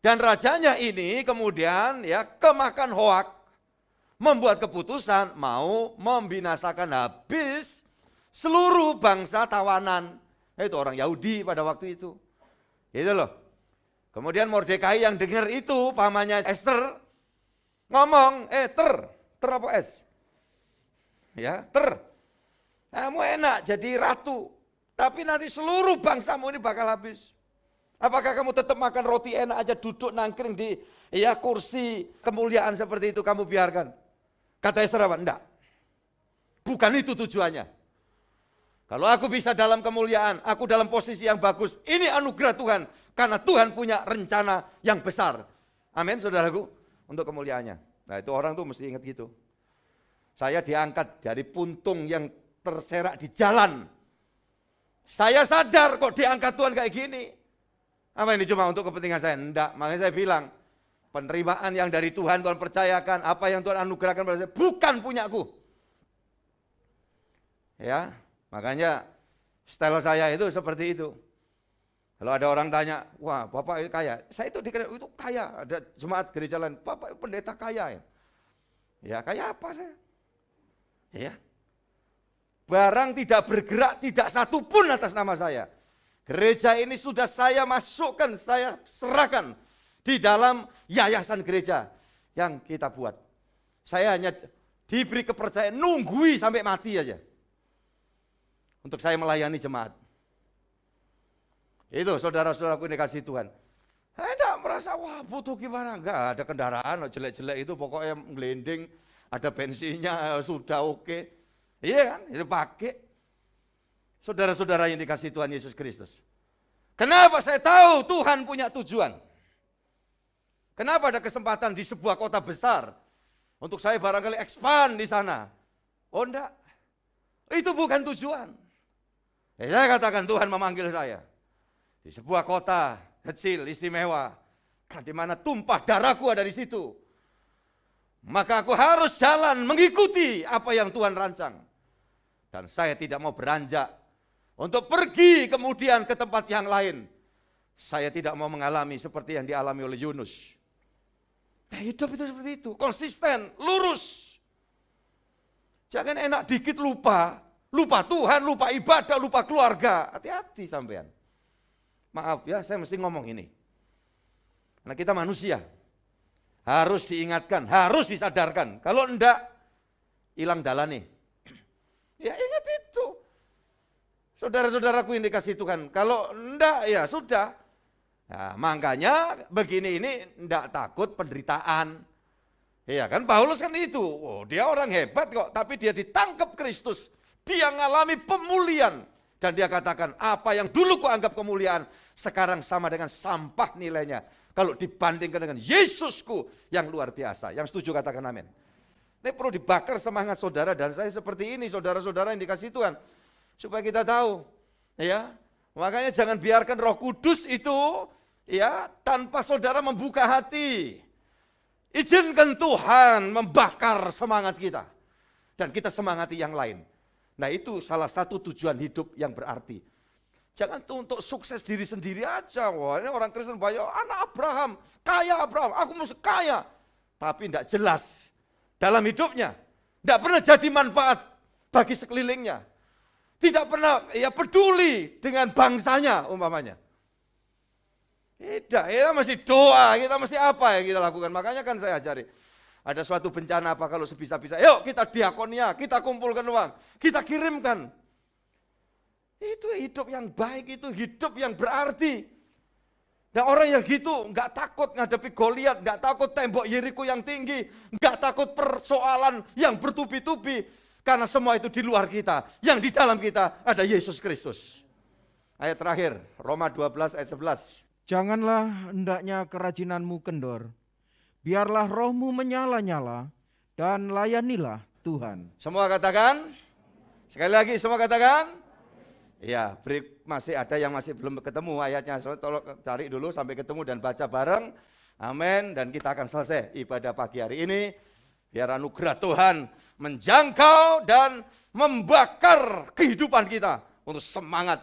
Speaker 3: Dan rajanya ini kemudian ya kemakan hoak, membuat keputusan mau membinasakan habis seluruh bangsa tawanan. Itu orang Yahudi pada waktu itu. Itu loh. Kemudian Mordekai yang dengar itu, pamannya Esther, ngomong, ter apa es? Ya, kamu enak jadi ratu, tapi nanti seluruh bangsamu ini bakal habis. Apakah kamu tetap makan roti enak aja, duduk nangkring di kursi kemuliaan seperti itu kamu biarkan? Kata Esther apa? Enggak. Bukan itu tujuannya. Kalau aku bisa dalam kemuliaan, aku dalam posisi yang bagus, ini anugerah Tuhan. Karena Tuhan punya rencana yang besar. Amin, saudaraku, untuk kemuliaannya. Nah, itu orang tuh mesti ingat gitu. Saya diangkat dari puntung yang terserak di jalan. Saya sadar kok diangkat Tuhan kayak gini. Apa ini cuma untuk kepentingan saya? Enggak, makanya saya bilang, penerimaan yang dari Tuhan percayakan, apa yang Tuhan anugerahkan pada saya, bukan punyaku. Ya, makanya style saya itu seperti itu. Kalau ada orang tanya, wah Bapak ini kaya, saya itu itu kaya, ada jemaat gereja lain, Bapak pendeta kaya ya. Ya kaya apa saya? Ya, barang tidak bergerak, tidak satu pun atas nama saya. Gereja ini sudah saya masukkan, saya serahkan di dalam yayasan gereja yang kita buat. Saya hanya diberi kepercayaan nunggui sampai mati aja. Untuk saya melayani jemaat. Itu saudara-saudaraku ini kasih Tuhan. Saya enggak merasa, wah butuh gimana. Enggak ada kendaraan, jelek-jelek itu pokoknya ngelending, ada bensinnya, sudah oke. Iya kan, itu pakai. Saudara-saudara yang dikasih Tuhan Yesus Kristus. Kenapa saya tahu Tuhan punya tujuan? Kenapa ada kesempatan di sebuah kota besar? Untuk saya barangkali expand di sana. Oh enggak, itu bukan tujuan. Saya katakan Tuhan memanggil saya di sebuah kota kecil istimewa, di mana tumpah darahku ada di situ. Maka aku harus jalan mengikuti apa yang Tuhan rancang. Dan saya tidak mau beranjak untuk pergi kemudian ke tempat yang lain. Saya tidak mau mengalami seperti yang dialami oleh Yunus. Nah, hidup itu seperti itu, konsisten, lurus. Jangan enak dikit lupa Tuhan, lupa ibadah, lupa keluarga. Hati-hati sampean. Maaf ya, saya mesti ngomong ini. Karena kita manusia, harus diingatkan, harus disadarkan. Kalau enggak, hilang dalane. Ya ingat itu. Saudara-saudaraku yang dikasih Tuhan, kalau enggak ya sudah. Nah, makanya begini ini enggak takut penderitaan. Iya kan, Paulus kan itu. Oh, dia orang hebat kok, tapi dia ditangkap Kristus. Dia ngalami pemulihan. Dan dia katakan, apa yang dulu kuanggap kemuliaan, sekarang sama dengan sampah nilainya. Kalau dibandingkan dengan Yesusku yang luar biasa. Yang setuju katakan amin. Ini perlu dibakar semangat saudara dan saya seperti ini, saudara-saudara yang dikasih Tuhan. Supaya kita tahu, ya. Makanya jangan biarkan Roh Kudus itu, ya, tanpa saudara membuka hati. Izinkan Tuhan membakar semangat kita. Dan kita semangati yang lain. Nah itu salah satu tujuan hidup yang berarti. Jangan untuk sukses diri sendiri aja. Wah ini orang Kristen banyak, anak Abraham, kaya Abraham, aku mesti kaya. Tapi tidak jelas dalam hidupnya. Tidak pernah jadi manfaat bagi sekelilingnya. Tidak pernah ya peduli dengan bangsanya umpamanya. Tidak, kita mesti doa, kita mesti apa yang kita lakukan. Makanya kan saya ajari, ada suatu bencana apa kalau sebisa-bisa, yuk kita diakonia, kita kumpulkan uang, kita kirimkan. Itu hidup yang baik, itu hidup yang berarti. Dan orang yang gitu nggak takut ngadepi Goliat, nggak takut tembok Yeriko yang tinggi, nggak takut persoalan yang bertubi-tubi, karena semua itu di luar kita. Yang di dalam kita ada Yesus Kristus. Ayat terakhir, Roma 12 ayat 11.
Speaker 4: Janganlah hendaknya kerajinanmu kendor, biarlah rohmu menyala-nyala, dan layanilah Tuhan.
Speaker 3: Semua katakan, sekali lagi semua katakan. Ya, break masih ada yang masih belum ketemu ayatnya, so, tolong cari dulu sampai ketemu dan baca bareng. Amin, dan kita akan selesai ibadah pagi hari ini. Biar anugerah Tuhan menjangkau dan membakar kehidupan kita untuk semangat.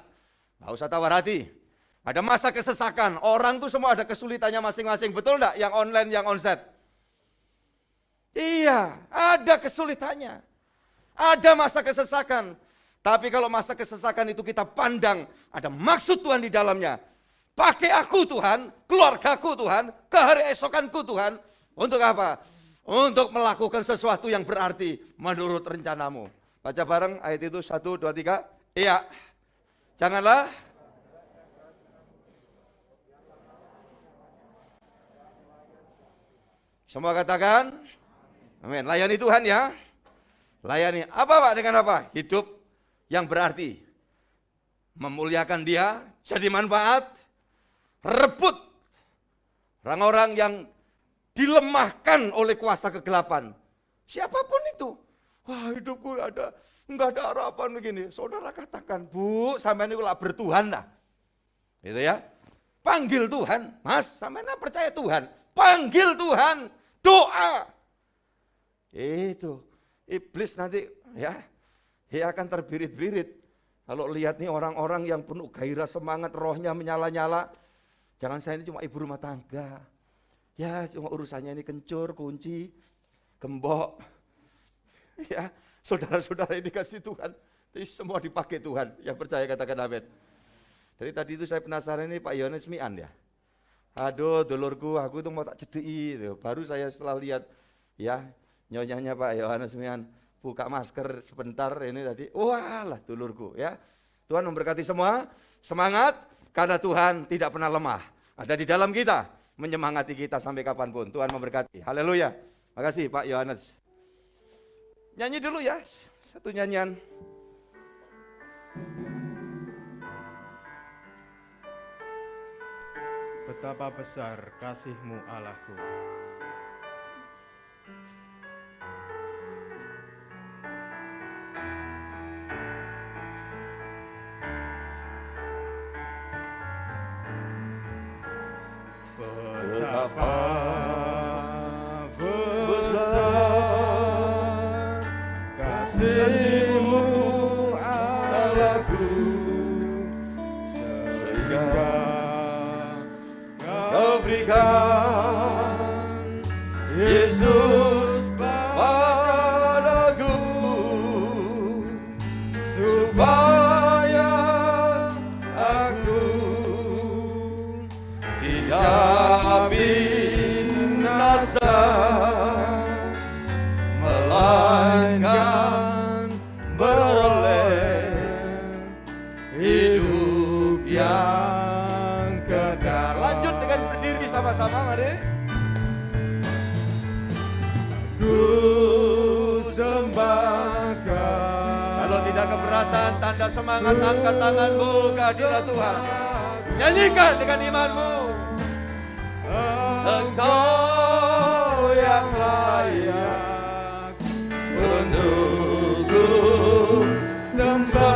Speaker 3: Nggak usah tawar hati. Ada masa kesesakan, orang tuh semua ada kesulitannya masing-masing, betul enggak? Yang online, yang onsite. Iya, ada kesulitannya. Ada masa kesesakan. Tapi kalau masa kesesakan itu kita pandang, ada maksud Tuhan di dalamnya. Pakai aku Tuhan, keluargaku Tuhan, keesokanku Tuhan. Untuk apa? Untuk melakukan sesuatu yang berarti menurut rencanamu. Baca bareng ayat itu 1, 2, 3. Iya. Janganlah. Semua katakan, amin. Layani Tuhan ya. Layani. Apa Pak dengan apa? Hidup yang berarti. Memuliakan Dia, jadi manfaat. Rebut orang-orang yang dilemahkan oleh kuasa kegelapan. Siapapun itu. Wah hidupku enggak ada harapan begini. Saudara katakan, Bu, sampean itu lah bertuhan dah. Gitu ya. Panggil Tuhan. Mas, sampean percaya Tuhan. Panggil Tuhan. Doa. Itu. Iblis nanti ya, dia akan terbirit-birit. Kalau lihat nih orang-orang yang penuh gairah semangat, rohnya menyala-nyala. Jangan saya ini cuma ibu rumah tangga. Ya cuma urusannya ini kencur, kunci, gembok. Ya, saudara-saudara ini kasih Tuhan. Jadi semua dipakai Tuhan. Yang percaya katakan amin. Dari tadi itu saya penasaran ini Pak Yohanes Mian ya. Aduh dulurku, aku itu mau tak cedei. Baru saya setelah lihat ya nyonyanya Pak Yohanes Mian buka masker sebentar ini tadi. Wah lah dulurku ya. Tuhan memberkati semua. Semangat karena Tuhan tidak pernah lemah. Ada di dalam kita menyemangati kita sampai kapanpun. Tuhan memberkati. Haleluya. Makasih Pak Yohanes. Nyanyi dulu ya. Satu nyanyian.
Speaker 1: Betapa besar kasih-Mu Allahku. betapa besar kasih-Mu Allahku, sehingga Kau berikan Yesus padaku, supaya aku tidak binasa, melainkan beroleh hidup yang kekal. Lanjut dengan berdiri sama-sama, mari. Ku sembahkan. Kalau tidak keberatan, tanda semangat, angkat tanganmu ke hadirat Tuhan. Nyanyikan dengan imanmu. Engkau yang layak untuk ku sembah,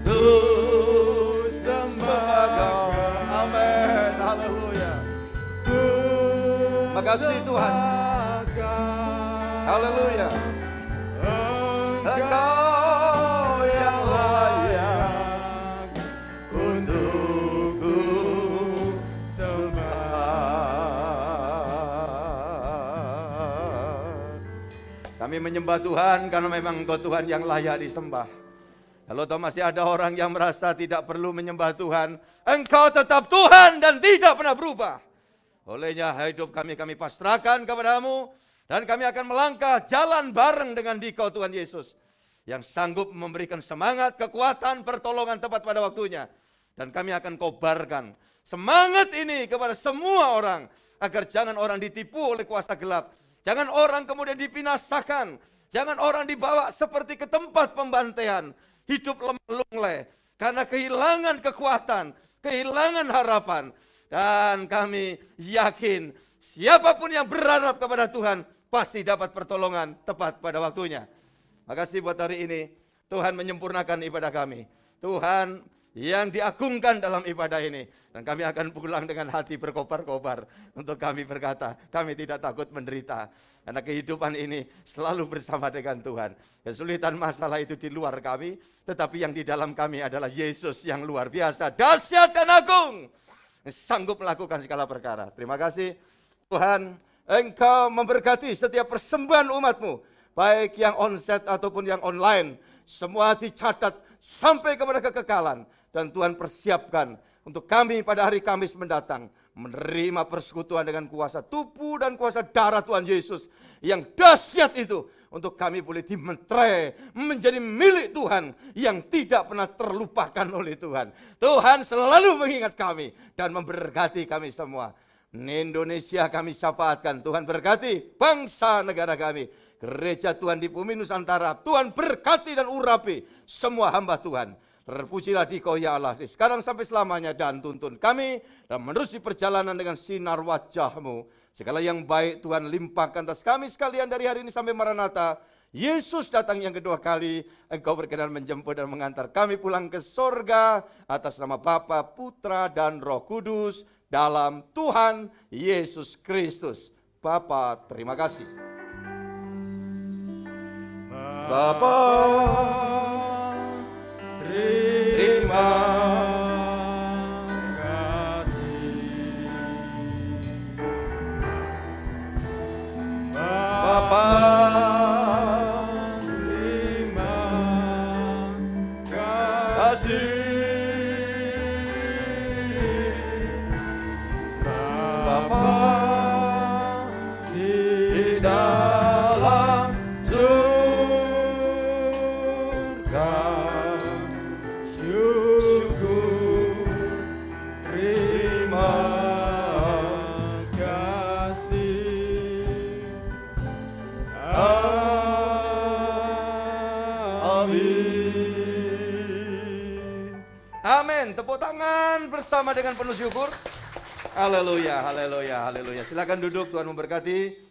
Speaker 1: ku sembah. Amin, haleluya. Terima kasih Tuhan. Haleluya. Engkau yang layak untuk ku sembah. Kami menyembah Tuhan karena memang Engkau Tuhan yang layak disembah. Kalau masih ada orang yang merasa tidak perlu menyembah Tuhan, Engkau tetap Tuhan dan tidak pernah berubah. Olehnya hidup kami pasrahkan kepadamu, dan kami akan melangkah jalan bareng dengan Dikau Tuhan Yesus, yang sanggup memberikan semangat, kekuatan, pertolongan tepat pada waktunya. Dan kami akan kobarkan semangat ini kepada semua orang, agar jangan orang ditipu oleh kuasa gelap, jangan orang kemudian dibinasakan, jangan orang dibawa seperti ke tempat pembantaian, hidup lemah lunglai, karena kehilangan kekuatan, kehilangan harapan. Dan kami yakin siapapun yang berharap kepada Tuhan pasti dapat pertolongan tepat pada waktunya. Makasih buat hari ini. Tuhan menyempurnakan ibadah kami. Tuhan yang diagungkan dalam ibadah ini. Dan kami akan pulang dengan hati berkobar-kobar untuk kami berkata, kami tidak takut menderita. Karena kehidupan ini selalu bersama dengan Tuhan. Kesulitan masalah itu di luar kami, tetapi yang di dalam kami adalah Yesus yang luar biasa, dahsyat dan agung, sanggup melakukan segala perkara. Terima kasih Tuhan, Engkau memberkati setiap persembahan umat-Mu, baik yang onsite ataupun yang online. Semua dicatat sampai kepada kekekalan. Dan Tuhan persiapkan untuk kami pada hari Kamis mendatang, menerima persekutuan dengan kuasa tubuh dan kuasa darah Tuhan Yesus yang dahsyat itu, untuk kami boleh dimeterai menjadi milik Tuhan yang tidak pernah terlupakan oleh Tuhan. Tuhan selalu mengingat kami dan memberkati kami semua. Indonesia kami syafaatkan, Tuhan berkati bangsa negara kami. Gereja Tuhan di bumi Nusantara, Tuhan berkati dan urapi semua hamba Tuhan. Terpujilah Dikau ya Allah, sekarang sampai selamanya, dan tuntun kami dan menerusi perjalanan dengan sinar wajah-Mu. Segala yang baik Tuhan limpahkan atas kami sekalian dari hari ini sampai Maranatha. Yesus datang yang kedua kali, Engkau berkenan menjemput dan mengantar kami pulang ke sorga, atas nama Bapa, Putra, dan Roh Kudus, dalam Tuhan Yesus Kristus. Bapa, terima kasih. Bapa, terima Bapa, terima kasih. Bapa di dalam surga, syukur, terima kasih. Amin. Amin. Tepuk tangan bersama dengan penuh syukur. Haleluya, haleluya, haleluya. Silakan duduk, Tuhan memberkati.